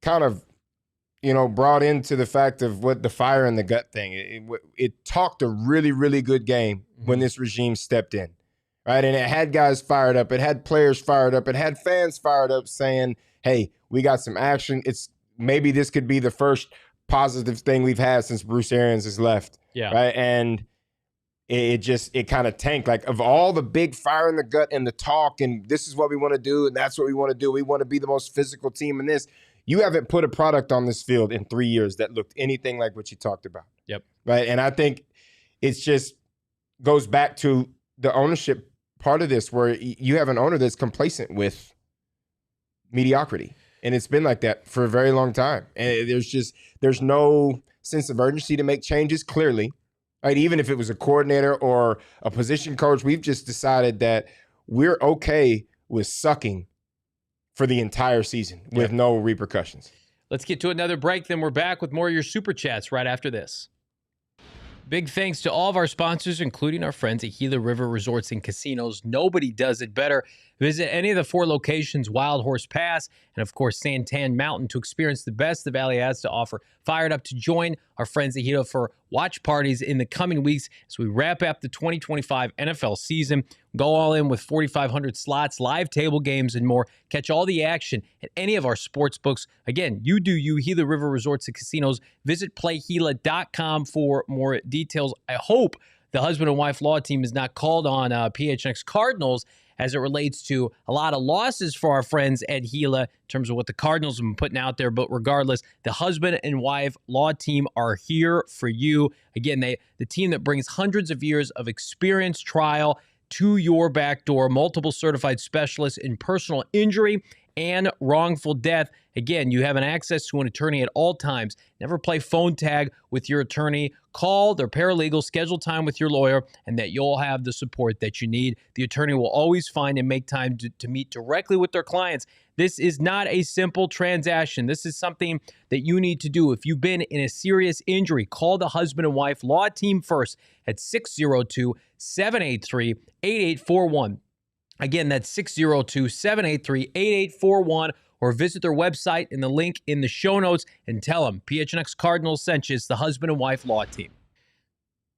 kind of, brought into the fact of what the fire in the gut thing. It talked a really, really good game when this regime stepped in, right? And it had guys fired up. It had players fired up. It had fans fired up saying, hey, we got some action. Maybe this could be the first positive thing we've had since Bruce Arians has left. Yeah. Right. And it kind of tanked. Like, of all the big fire in the gut and the talk and this is what we want to do and that's what we want to do. We want to be the most physical team in this. You haven't put a product on this field in 3 years that looked anything like what you talked about. Yep. Right. And I think it's just goes back to the ownership part of this, where you have an owner that's complacent with mediocrity. And it's been like that for a very long time. And there's no sense of urgency to make changes, clearly. Right? Even if it was a coordinator or a position coach, we've just decided that we're okay with sucking for the entire season with no repercussions. Let's get to another break, then we're back with more of your Super Chats right after this. Big thanks to all of our sponsors, including our friends at Gila River Resorts and Casinos. Nobody does it better. Visit any of the 4 locations, Wild Horse Pass, and of course, Santan Mountain, to experience the best the Valley has to offer. Fired up to join our friends at Gila for watch parties in the coming weeks as we wrap up the 2025 NFL season. Go all in with 4,500 slots, live table games, and more. Catch all the action at any of our sports books. Again, you do you, Gila River Resorts and Casinos. Visit playGila.com for more details. I hope the husband and wife law team is not called on PHNX Cardinals as it relates to a lot of losses for our friends at Gila in terms of what the Cardinals have been putting out there. But regardless, the husband and wife law team are here for you. Again, the team that brings hundreds of years of experience trial to your back door, multiple certified specialists in personal injury and wrongful death. Again, you have an access to an attorney at all times. Never play phone tag with your attorney. Call their paralegal, schedule time with your lawyer, and that you'll have the support that you need. The attorney will always find and make time to meet directly with their clients. This is not a simple transaction. This is something that you need to do. If you've been in a serious injury, call the husband and wife law team first at 602-783-8841. Again, that's 602-783-8841, or visit their website in the link in the show notes and tell them PHNX Cardinals sent you. It's the husband and wife law team.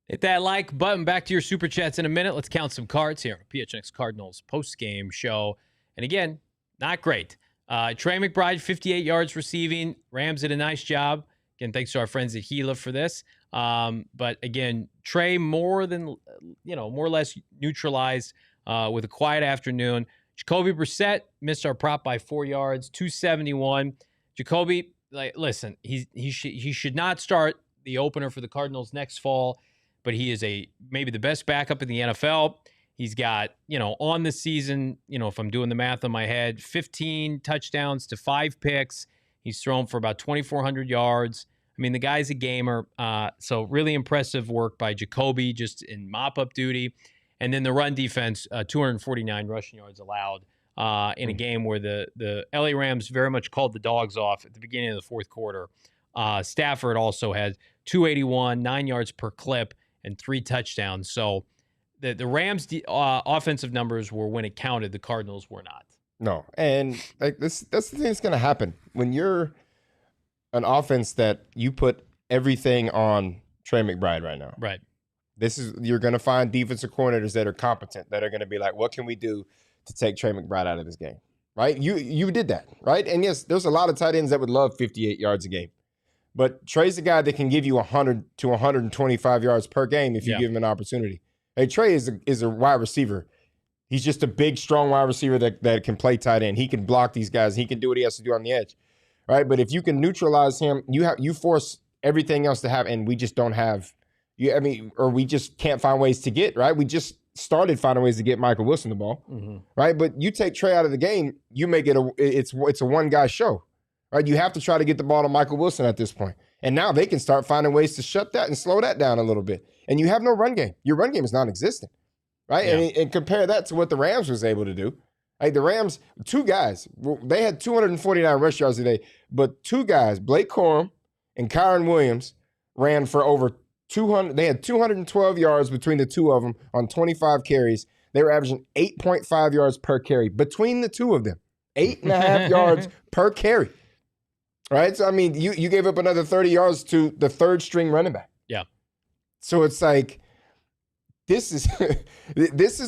Hit that like button. Back to your Super Chats in a minute. Let's count some cards here. PHNX Cardinals post-game show. And again, not great. Trey McBride, 58 yards receiving. Rams did a nice job. Again, thanks to our friends at Gila for this. But again, Trey more or less neutralized with a quiet afternoon. Jacoby Brissett missed our prop by 4 yards, 271. Jacoby, listen, he should not start the opener for the Cardinals next fall, but he is maybe the best backup in the NFL. He's got, on the season, if I'm doing the math in my head, 15 touchdowns to 5 picks. He's thrown for about 2,400 yards. I mean, the guy's a gamer. So really impressive work by Jacoby just in mop-up duty. And then the run defense, 249 rushing yards allowed in a game where the LA Rams very much called the dogs off at the beginning of the fourth quarter. Stafford also had 281, 9 yards per clip, and 3 touchdowns. So the Rams' offensive numbers were when it counted. The Cardinals were not. No, and that's the thing that's going to happen when you're an offense that you put everything on Trey McBride right now. Right. You're going to find defensive coordinators that are competent, that are going to be like, what can we do to take Trey McBride out of this game? Right? You did that, right? And yes, there's a lot of tight ends that would love 58 yards a game. But Trey's the guy that can give you 100 to 125 yards per game if you give him an opportunity. Hey, Trey is a wide receiver. He's just a big, strong wide receiver that can play tight end. He can block these guys. He can do what he has to do on the edge, right? But if you can neutralize him, you force everything else to have, and we just don't have – or we just can't find ways to get, right? We just started finding ways to get Michael Wilson the ball, right? But you take Trey out of the game, you make it it's a one-guy show, right? You have to try to get the ball to Michael Wilson at this point. And now they can start finding ways to shut that and slow that down a little bit. And you have no run game. Your run game is non-existent, right? Yeah. And compare that to what the Rams was able to do, Like the Rams, two guys, they had 249 rush yards today, but two guys, Blake Corum and Kyron Williams, ran for over 200. They had 212 yards between the two of them on 25 carries. They were averaging 8.5 yards per carry between the two of them. 8.5 yards per carry. Right? So, I mean, you gave up another 30 yards to the third string running back. Yeah. So it's like, this is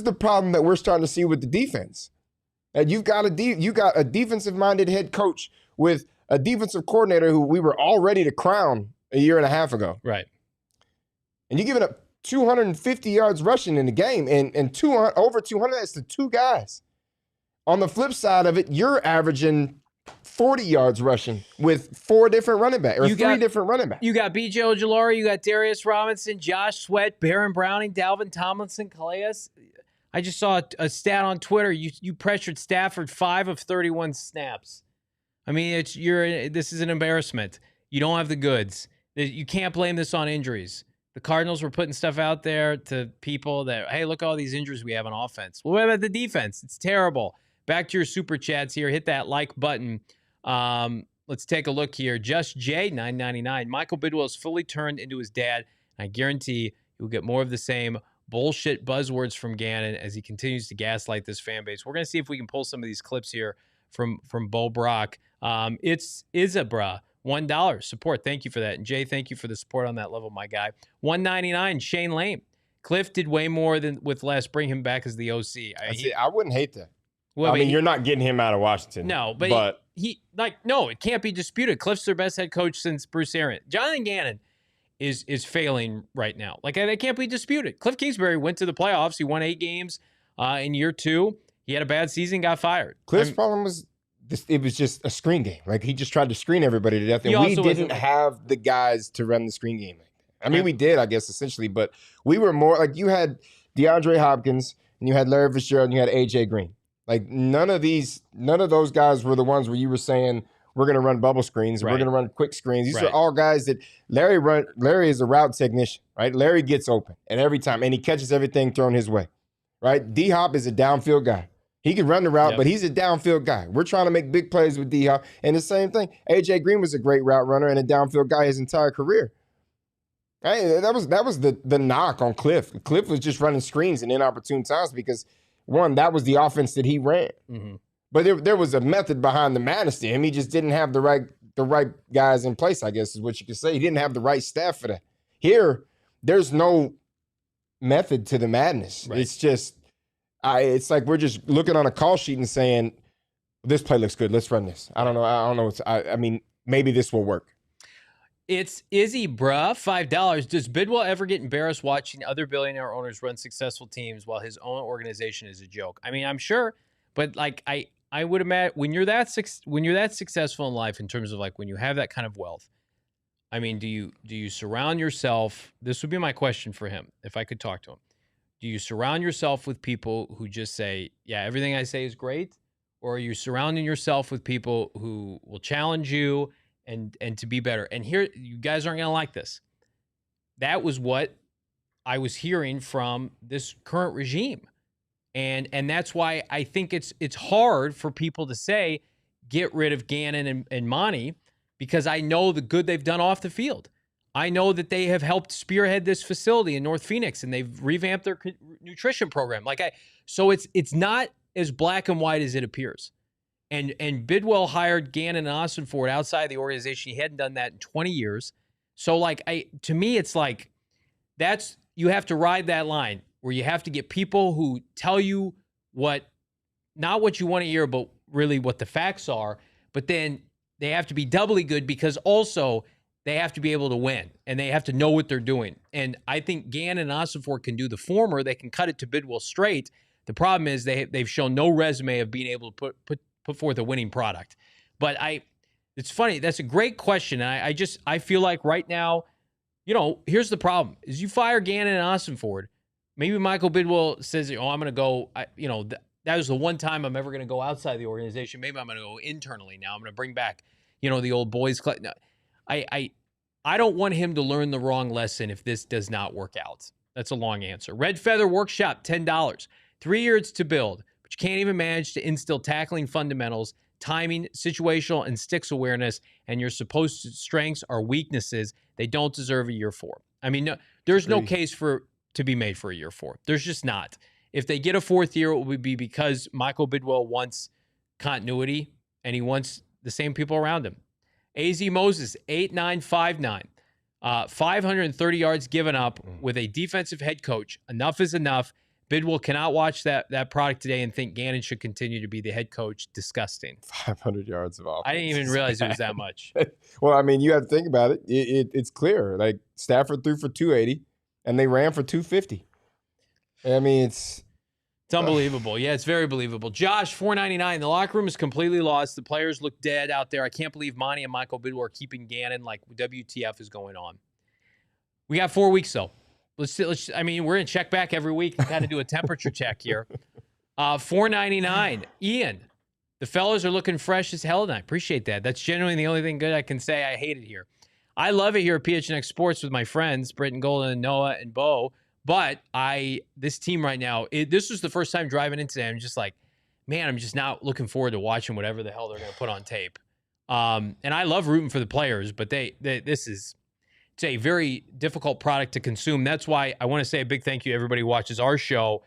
the problem that we're starting to see with the defense. And you got a defensive-minded head coach with a defensive coordinator who we were all ready to crown a year and a half ago. Right. And you're giving up 250 yards rushing in the game, and 200, over 200, that's the two guys. On the flip side of it, you're averaging 40 yards rushing with four different running backs, or three different running backs. You got B.J. Ojulari, you got Darius Robinson, Josh Sweat, Baron Browning, Dalvin Tomlinson, Calais. I just saw a stat on Twitter. You pressured Stafford 5 of 31 snaps. I mean, this is an embarrassment. You don't have the goods. You can't blame this on injuries. The Cardinals were putting stuff out there to people that, hey, look at all these injuries we have on offense. Well, what about the defense? It's terrible. Back to your super chats here. Hit that like button. Let's take a look here. Just J, $9.99. Michael Bidwill is fully turned into his dad. And I guarantee he will get more of the same bullshit buzzwords from Gannon as he continues to gaslight this fan base. We're going to see if we can pull some of these clips here from Bo Brock. It's Isabra, $1 support. Thank you for that. And Jay, thank you for the support on that level, my guy. $1.99, Shane Lame. Cliff did way more than with less. Bring him back as the OC. I wouldn't hate that. Well, I mean, you're not getting him out of Washington. No, but no, it can't be disputed. Cliff's their best head coach since Bruce Arians. Jonathan Gannon is failing right now. Like, that can't be disputed. Cliff Kingsbury went to the playoffs. He won 8 games in year 2. He had a bad season, got fired. Cliff's problem was it was just a screen game. Like, he just tried to screen everybody to death, and we didn't have the guys to run the screen game. I mean, we did, I guess, essentially, but we were more like, you had DeAndre Hopkins, and you had Larry Fitzgerald, and you had A.J. Green. Like, none of those guys were the ones where you were saying, we're going to run bubble screens, we're going to run quick screens. These are all guys that Larry is a route technician, right? Larry gets open, and every time, and he catches everything thrown his way, right? D-Hop is a downfield guy. He can run the route, but he's a downfield guy. We're trying to make big plays with D-Hop. And the same thing, A.J. Green was a great route runner and a downfield guy his entire career. Hey, that was the knock on Cliff. Cliff was just running screens in inopportune times because, one, that was the offense that he ran. Mm-hmm. But there was a method behind the madness to him. He just didn't have the right guys in place, I guess is what you could say. He didn't have the right staff for that. Here, there's no method to the madness. Right. It's just, it's like we're just looking on a call sheet and saying, this play looks good. Let's run this. I don't know. I mean, maybe this will work. It's Izzy, bruh, $5. Does Bidwill ever get embarrassed watching other billionaire owners run successful teams while his own organization is a joke? I mean, I'm sure, but like I would imagine when you're that successful in life, in terms of like when you have that kind of wealth, I mean, do you surround yourself? This would be my question for him if I could talk to him. Do you surround yourself with people who just say, yeah, everything I say is great? Or are you surrounding yourself with people who will challenge you and to be better? And here, you guys aren't going to like this. That was what I was hearing from this current regime. And that's why I think it's hard for people to say, get rid of Gannon and Monti, because I know the good they've done off the field. I know that they have helped spearhead this facility in North Phoenix, and they've revamped their nutrition program. So it's not as black and white as it appears. And Bidwill hired Gannon and Ossenfort outside the organization. He hadn't done that in 20 years. So to me, it's like you have to ride that line where you have to get people who tell you not what you want to hear, but really what the facts are. But then they have to be doubly good because also they have to be able to win and they have to know what they're doing. And I think Gannon and Ossenfort can do the former. They can cut it to Bidwill straight. The problem is they've shown no resume of being able to put forth a winning product. But it's funny. That's a great question. And I feel like right now, here's the problem is you fire Gannon and Ossenfort. Maybe Michael Bidwill says, I'm going to go, that was the one time I'm ever going to go outside the organization. Maybe I'm going to go internally now. I'm going to bring back, the old boys club. No, I don't want him to learn the wrong lesson if this does not work out. That's a long answer. Red Feather Workshop, $10. 3 years to build. but you can't even manage to instill tackling fundamentals, timing, situational, and sticks awareness, and your supposed strengths are weaknesses, they don't deserve a year 4. I mean, no, there's no case to be made for a year 4. There's just not. If they get a 4th year, it would be because Michael Bidwill wants continuity and he wants the same people around him. AZ Moses, 8.959, 530 yards given up with a defensive head coach. Enough is enough. Bidwill cannot watch that product today and think Gannon should continue to be the head coach. Disgusting. 500 yards of offense. I didn't even realize it was that much. Well, I mean, you have to think about it. It's clear. Like, Stafford threw for 280, and they ran for 250. I mean, it's unbelievable. Yeah, it's very believable. Josh, 499. The locker room is completely lost. The players look dead out there. I can't believe Monty and Michael Bidwill are keeping Gannon. Like, WTF is going on. We got 4 weeks, though. Let's. I mean, we're going to check back every week and kind of do a temperature check here. 499. Ian, the fellas are looking fresh as hell, and I appreciate that. That's generally the only thing good I can say. I hate it here. I love it here at PHNX Sports with my friends, Brittan, Golden, and Noah, and Bo. But this team right now, this was the first time driving in today. I'm just like, man, I'm just not looking forward to watching whatever the hell they're going to put on tape. And I love rooting for the players, but it's a very difficult product to consume. That's why I want to say a big thank you to everybody who watches our show,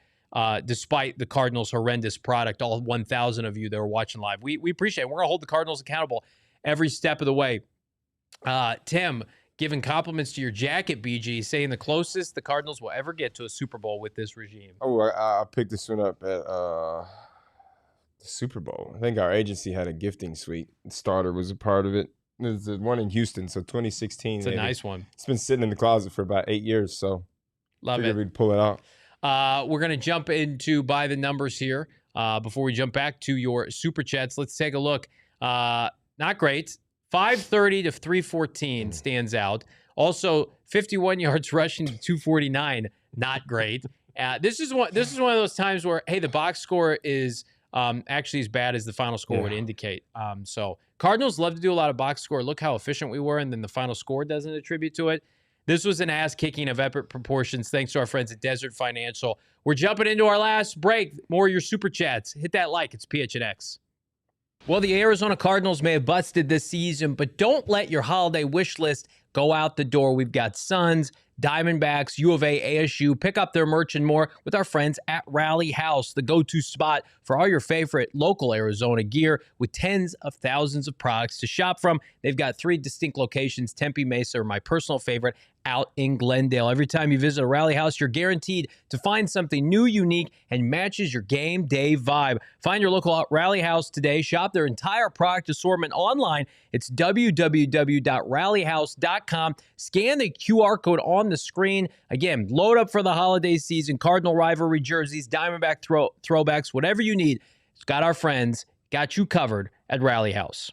despite the Cardinals' horrendous product, all 1,000 of you that are watching live. We appreciate it. We're going to hold the Cardinals accountable every step of the way. Tim, giving compliments to your jacket, BG, saying the closest the Cardinals will ever get to a Super Bowl with this regime. Oh, I picked this one up at the Super Bowl. I think our agency had a gifting suite. The starter was a part of it. There's the one in Houston, so 2016. It's a nice one. It's been sitting in the closet for about 8 years, so love it. We'd pull it out. We're going to jump into by the numbers here. Before we jump back to your Super Chats, let's take a look. Not great. 530 to 314 stands out. Also, 51 yards rushing to 249. Not great. This is one of those times where, hey, the box score is actually as bad as the final score would indicate. So Cardinals love to do a lot of box score. Look how efficient we were, and then the final score doesn't attribute to it. This was an ass-kicking of epic proportions, thanks to our friends at Desert Financial. We're jumping into our last break. More of your Super Chats. Hit that like. It's PHNX. Well, the Arizona Cardinals may have busted this season, but don't let your holiday wish list go out the door. We've got Suns, Diamondbacks, U of A, ASU. Pick up their merch and more with our friends at Rally House, the go-to spot for all your favorite local Arizona gear with tens of thousands of products to shop from. They've got 3 distinct locations. Tempe Mesa are my personal favorite out in Glendale. Every time you visit a Rally House, you're guaranteed to find something new, unique, and matches your game day vibe. Find your local Rally House today. Shop their entire product assortment online. It's www.rallyhouse.com. Scan the QR code on the screen. Again, load up for the holiday season. Cardinal rivalry jerseys, Diamondback throwbacks, whatever you need. It's got our friends, got you covered at Rally House.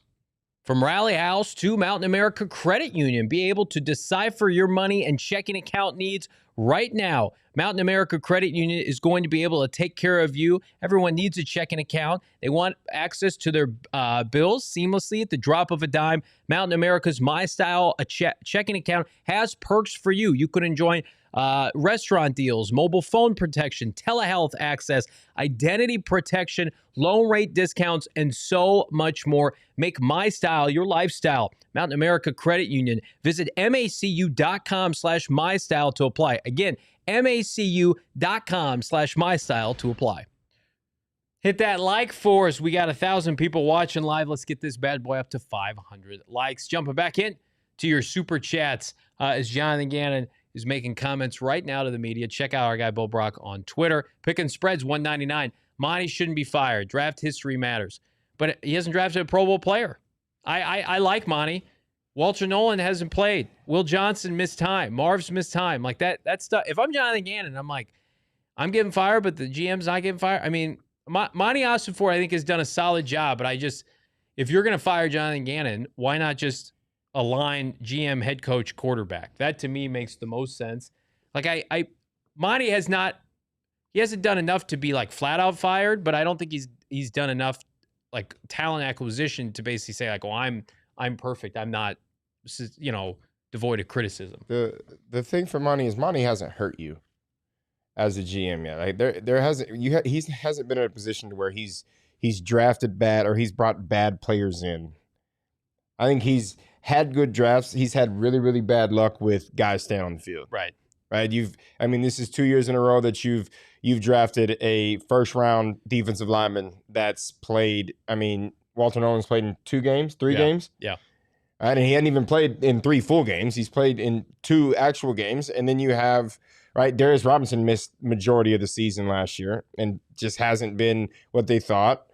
From Rally House to Mountain America Credit Union, be able to decipher your money and checking account needs right now. Mountain America Credit Union is going to be able to take care of you. Everyone needs a checking account. They want access to their bills seamlessly at the drop of a dime. Mountain America's My Style checking account has perks for you. You could enjoy restaurant deals, mobile phone protection, telehealth access, identity protection, loan rate discounts, and so much more. Make My Style your lifestyle. Mountain America Credit Union. Visit macu.com/mystyle to apply. Again, macu.com/mystyle to apply. Hit that like for us. We got 1,000 people watching live. Let's get this bad boy up to 500 likes. Jumping back in to your Super Chats as Jonathan Gannon is making comments right now to the media. Check out our guy Bo Brock on Twitter. Picking spreads 199. Monty shouldn't be fired. Draft history matters. But he hasn't drafted a Pro Bowl player. I like Monty. Walter Nolan hasn't played. Will Johnson missed time. Marv's missed time. Like that stuff. If I'm Jonathan Gannon, I'm like, I'm getting fired, but the GM's not getting fired. I mean, Monti Ossenfort, I think, has done a solid job. But if you're going to fire Jonathan Gannon, why not just align GM, head coach, quarterback? That to me makes the most sense. Like Monty hasn't done enough to be like flat out fired, but I don't think he's done enough like talent acquisition to basically say like, well, I'm perfect. I'm not, devoid of criticism. The thing for Monty is Monty hasn't hurt you. as a GM yet. Like there hasn't he hasn't been in a position to where he's drafted bad or he's brought bad players in. I think he's had good drafts. He's had really, really bad luck with guys staying on the field. Right. This is 2 years in a row that you've drafted a first round defensive lineman that's played. I mean, Walter Nolan's played in 3 games. Yeah. And he hadn't even played in 3 full games. He's played in 2 actual games. And then you have, Darius Robinson missed majority of the season last year and just hasn't been what they thought.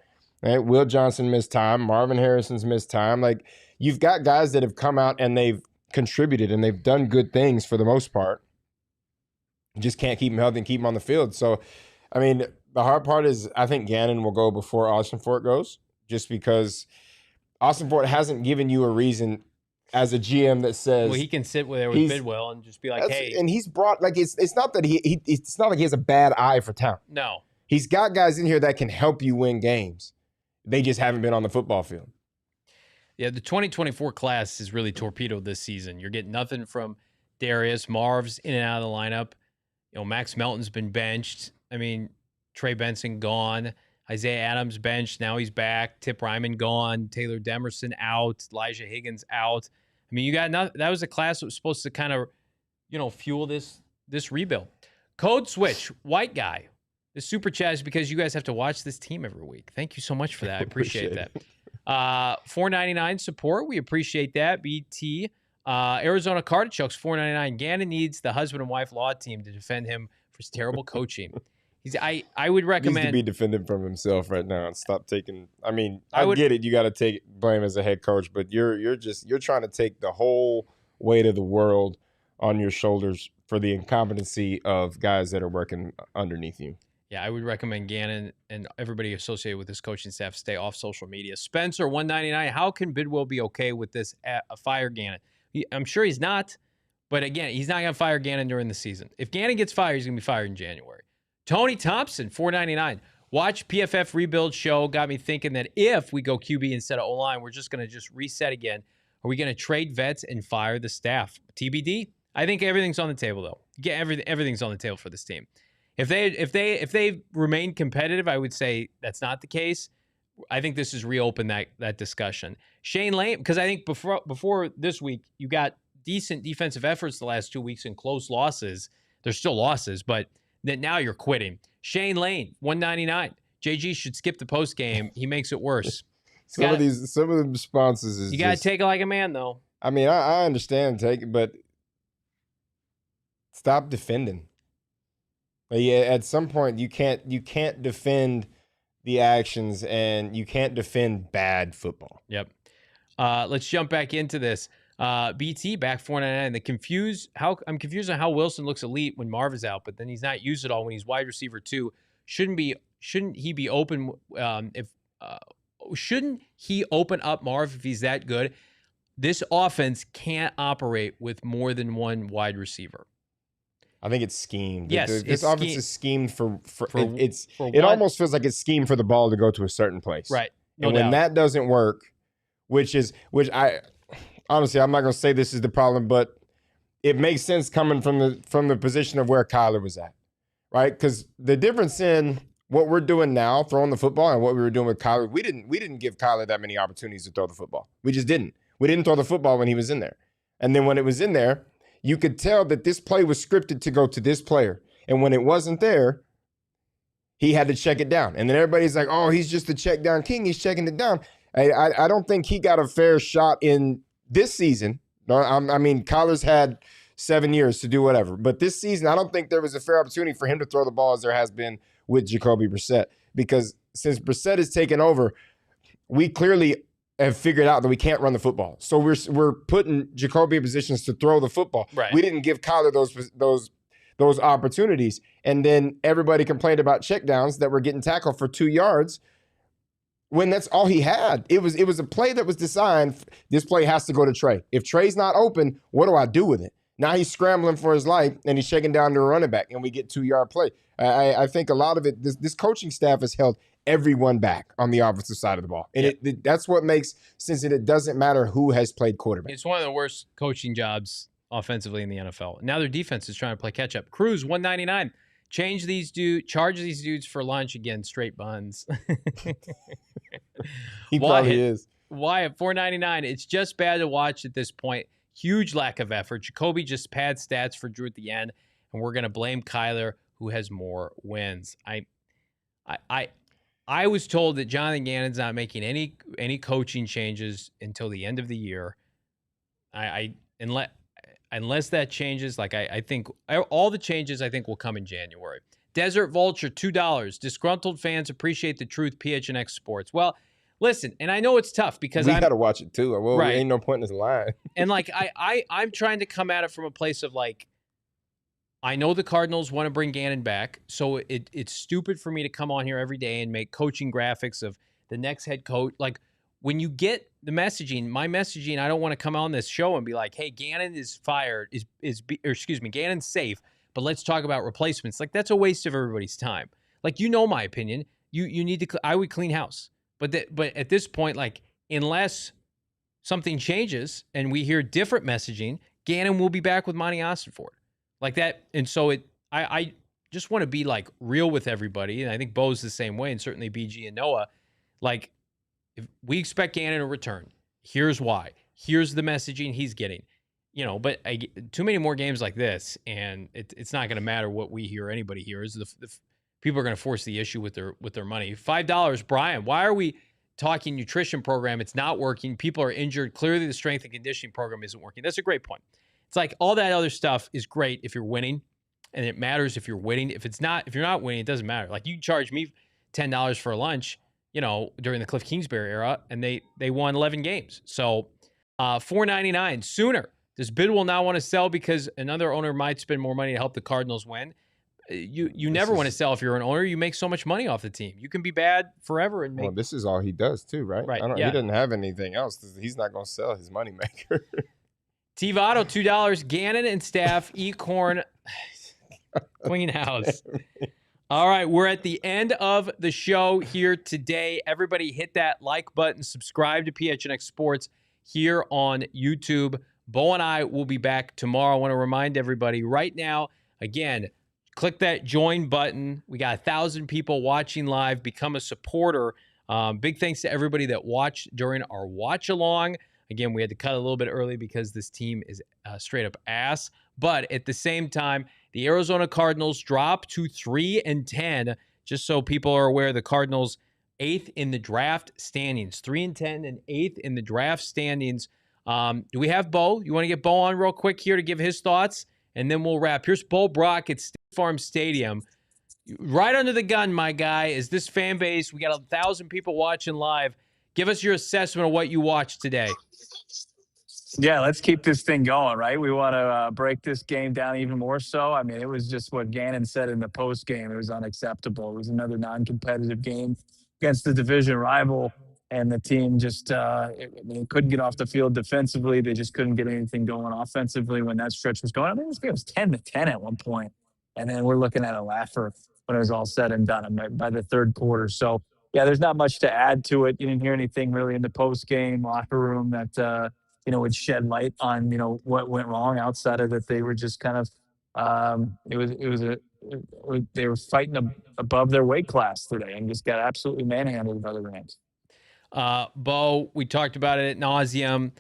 Right? Will Johnson missed time. Marvin Harrison's missed time. Like, you've got guys that have come out and they've contributed and they've done good things for the most part. You just can't keep them healthy and keep them on the field. So, I mean, the hard part is I think Gannon will go before Ossenfort goes, just because Ossenfort hasn't given you a reason as a GM that says, well, he can sit there with Bidwill and just be like, hey. And he's brought, like, it's not that it's not like he has a bad eye for talent. No. He's got guys in here that can help you win games. They just haven't been on the football field. Yeah, the 2024 class is really torpedoed this season. You're getting nothing from Darius. Marv's in and out of the lineup. You know, Max Melton's been benched. I mean, Trey Benson gone. Isaiah Adams benched. Now he's back. Tip Ryman gone. Taylor Demerson out. Elijah Higgins out. I mean, you got nothing. That was a class that was supposed to kind of, fuel this rebuild. Code Switch, white guy. The super chat is because you guys have to watch this team every week. Thank you so much for that. I appreciate that. $4.99 support. We appreciate that. BT. Arizona Cardinals, $4.99. Gannon needs the husband and wife law team to defend him for his terrible coaching. I would recommend. He needs to be defended from himself right now and stop taking. I mean, I get it. You got to take blame as a head coach, but you're trying to take the whole weight of the world on your shoulders for the incompetency of guys that are working underneath you. Yeah, I would recommend Gannon and everybody associated with this coaching staff stay off social media. Spencer, $1.99. How can Bidwill be okay with this fire Gannon? I'm sure he's not, but again, he's not going to fire Gannon during the season. If Gannon gets fired, he's going to be fired in January. Tony Thompson, $4.99. Watch PFF Rebuild show. Got me thinking that if we go QB instead of O-line, we're just going to just reset again. Are we going to trade vets and fire the staff? TBD. I think everything's on the table, though. Everything's on the table for this team. If they remain competitive, I would say that's not the case. I think this has reopened that discussion. Shane Lane, because I think before this week, you got decent defensive efforts the last 2 weeks and close losses. There's still losses, but then now you're quitting. Shane Lane, $1.99. JG should skip the post game. He makes it worse. Some of the responses is you got to take it like a man, though. I mean, I understand take it, but stop defending. Yeah, at some point you can't defend the actions and you can't defend bad football. Yep. Let's jump back into this. BT back $4.99. I'm confused on how Wilson looks elite when Marv is out, but then he's not used at all when he's wide receiver 2. Shouldn't he be open shouldn't he open up Marv if he's that good? This offense can't operate with more than one wide receiver. I think it's schemed. Yes, this offense is schemed for it almost feels like it's schemed for the ball to go to a certain place. Right. No doubt. When that doesn't work, which I honestly, I'm not going to say this is the problem, but it makes sense coming from the position of where Kyler was at, right? Because the difference in what we're doing now, throwing the football, and what we were doing with Kyler, we didn't give Kyler that many opportunities to throw the football. We just didn't. We didn't throw the football when he was in there. And then when it was in there, you could tell that this play was scripted to go to this player. And when it wasn't there, he had to check it down. And then everybody's like, oh, he's just the check down king. He's checking it down. I don't think he got a fair shot in this season. No, I mean, Kyler's had 7 years to do whatever. But this season, I don't think there was a fair opportunity for him to throw the ball as there has been with Jacoby Brissett. Because since Brissett has taken over, we clearly have figured out that we can't run the football. So we're putting Jacoby in positions to throw the football. Right. We didn't give Kyler those opportunities. And then everybody complained about checkdowns that were getting tackled for 2 yards when that's all he had. It was a play that was designed. This play has to go to Trey. If Trey's not open, what do I do with it? Now he's scrambling for his life and he's shaking down to a running back and we get 2-yard play. I think a lot of it, this coaching staff has held everyone back on the offensive side of the ball. And that's what makes sense. And it doesn't matter who has played quarterback. It's one of the worst coaching jobs offensively in the NFL. Now their defense is trying to play catch up. Cruz, $1.99. charge these dudes for lunch again, straight buns. He probably is. Why at $4.99? It's just bad to watch at this point. Huge lack of effort. Jacoby just pads stats for Drew at the end, and we're gonna blame Kyler, who has more wins. I was told that Jonathan Gannon's not making any coaching changes until the end of the year. Unless that changes, like I think all the changes I think will come in January. Desert Vulture, $2. Disgruntled fans appreciate the truth. PHNX Sports. Well, listen, and I know it's tough because we got to watch it too. Well, right. Ain't no point in this line. And like I'm trying to come at it from a place of like, I know the Cardinals want to bring Gannon back, so it's stupid for me to come on here every day and make coaching graphics of the next head coach. Like when you get the messaging, my messaging, I don't want to come on this show and be like, "Hey, Gannon is fired, Gannon's safe, but let's talk about replacements." Like that's a waste of everybody's time. Like my opinion, you need to. I would clean house, but at this point, like unless something changes and we hear different messaging, Gannon will be back with Monti Ossenfort. Like that, and so I just want to be like real with everybody, and I think Bo's the same way, and certainly BG and Noah. Like, if we expect Gannon to return, here's why. Here's the messaging he's getting, But too many more games like this, and it's not going to matter what we hear or anybody hears. The people are going to force the issue with their money. $5, Brian. Why are we talking nutrition program? It's not working. People are injured. Clearly, the strength and conditioning program isn't working. That's a great point. It's like all that other stuff is great if you're winning, and it matters if you're winning. If you're not winning, it doesn't matter. Like you charge me $10 for a lunch, during the Cliff Kingsbury era, and they won 11 games. So $4.99 sooner. Does Bidwill now want to sell because another owner might spend more money to help the Cardinals win? You never want to sell if you're an owner. You make so much money off the team. You can be bad forever and make. Well, this is all he does too, right? Right. He doesn't have anything else. He's not going to sell his moneymaker. T-Votto, $2. Gannon and staff, Ecorn, clean house. All right, we're at the end of the show here today. Everybody hit that like button, subscribe to PHNX Sports here on YouTube. Bo and I will be back tomorrow. I want to remind everybody right now, again, click that join button. We got 1,000 people watching live. Become a supporter. Big thanks to everybody that watched during our watch along. Again, we had to cut a little bit early because this team is straight up ass. But at the same time, the Arizona Cardinals drop to 3-10. Just so people are aware, the Cardinals 8th in the draft standings. 3-10 and 8th in the draft standings. Do we have Bo? You want to get Bo on real quick here to give his thoughts? And then we'll wrap. Here's Bo Brack at State Farm Stadium. Right under the gun, my guy, is this fan base. We got 1,000 people watching live. Give us your assessment of what you watched today. Yeah, let's keep this thing going, right? We want to break this game down even more so. I mean, it was just what Gannon said in the post game. It was unacceptable. It was another non-competitive game against the division rival, and the team just couldn't get off the field defensively. They just couldn't get anything going offensively when that stretch was going. I mean, this game was 10-10 at one point, and then we're looking at a laugher when it was all said and done by the third quarter. So, yeah, there's not much to add to it. You didn't hear anything really in the post-game locker room that would shed light on, what went wrong outside of that. They were just kind of, they were fighting above their weight class today and just got absolutely manhandled by the Rams. Bo, we talked about it at nauseum.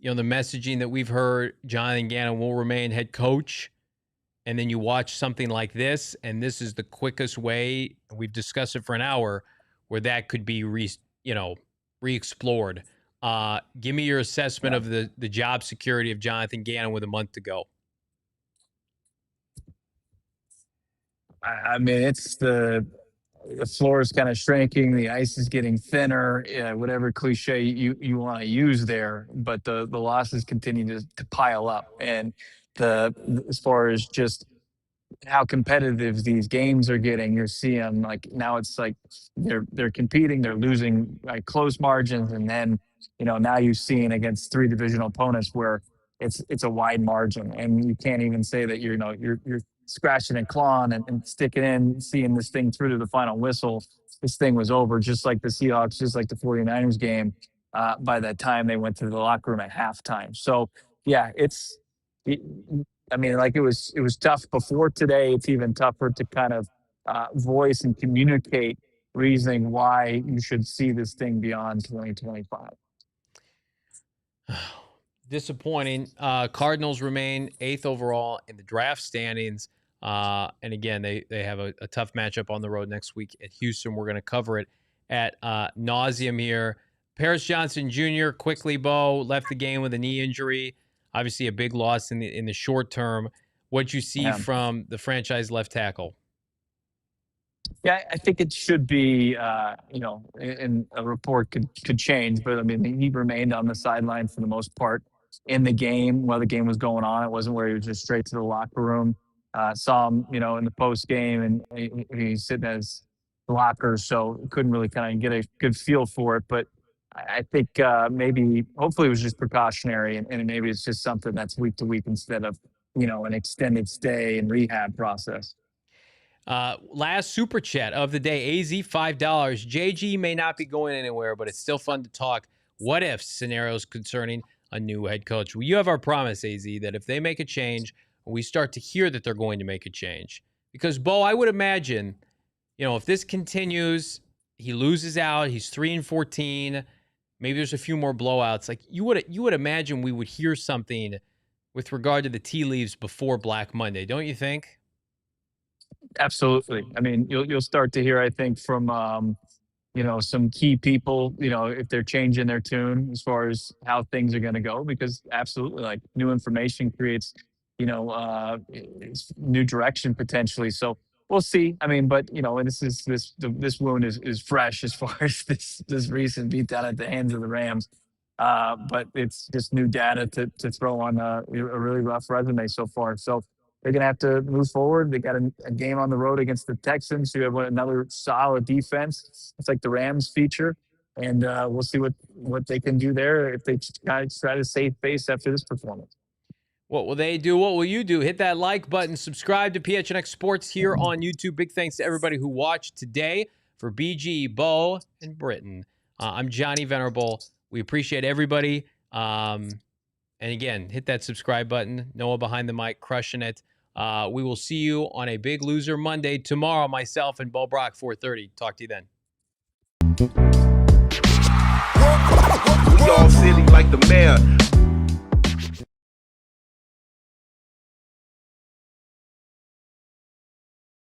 The messaging that we've heard, Jonathan Gannon will remain head coach. And then you watch something like this, and this is the quickest way, we've discussed it for an hour, where that could be re-explored. Give me your assessment of the job security of Jonathan Gannon with a month to go. I mean, it's the floor is kind of shrinking. The ice is getting thinner, whatever cliche you want to use there. But the losses continue to pile up. And as far as just how competitive these games are getting, you're seeing like now it's like they're competing, they're losing like close margins, and then now you're seeing against 3 divisional opponents where it's a wide margin, and you can't even say that you're scratching and clawing and sticking in, seeing this thing through to the final whistle. This thing was over, just like the Seahawks, just like the 49ers game. By that time, they went to the locker room at halftime. So yeah, I mean, like it was tough before today. It's even tougher to kind of voice and communicate reasoning why you should see this thing beyond 2025. Disappointing. Cardinals remain 8th overall in the draft standings. And again, they have a tough matchup on the road next week at Houston. We're going to cover it at nauseum here. Paris Johnson Jr. quickly, Bo, left the game with a knee injury. Obviously, a big loss in the short term. What'd you see from the franchise left tackle? Yeah, I think it should be, and a report could change, but I mean, he remained on the sideline for the most part in the game while the game was going on. It wasn't where he was just straight to the locker room. Saw him, in the post game, and he's sitting at his locker, so couldn't really kind of get a good feel for it. But I think hopefully it was just precautionary, and maybe it's just something that's week to week instead of, an extended stay and rehab process. Last super chat of the day, AZ $5. JG may not be going anywhere, but it's still fun to talk what if scenarios concerning a new head coach. Well, you have our promise, AZ, that if they make a change, we start to hear that they're going to make a change. Because, Bo, I would imagine, if this continues, he loses out, he's 3-14, maybe there's a few more blowouts. Like you would imagine we would hear something with regard to the tea leaves before Black Monday, don't you think? Absolutely. I mean, you'll start to hear, I think, from some key people, if they're changing their tune as far as how things are going to go, because absolutely, like, new information creates, new direction potentially. So we'll see. I mean, but and this wound is fresh as far as this recent beatdown at the hands of the Rams. But it's just new data to throw on a really rough resume so far. So they're going to have to move forward. They got a game on the road against the Texans, who have another solid defense. It's like the Rams feature. And we'll see what they can do there if they try to save face after this performance. What will they do? What will you do? Hit that like button. Subscribe to PHNX Sports here on YouTube. Big thanks to everybody who watched today. For BG, Bo, and Brittan, I'm Johnny Venerable. We appreciate everybody. And again, hit that subscribe button. Noah behind the mic, crushing it. We will see you on a Big Loser Monday tomorrow. Myself and Bo Brack, 4:30. Talk to you then. We all silly like the mayor.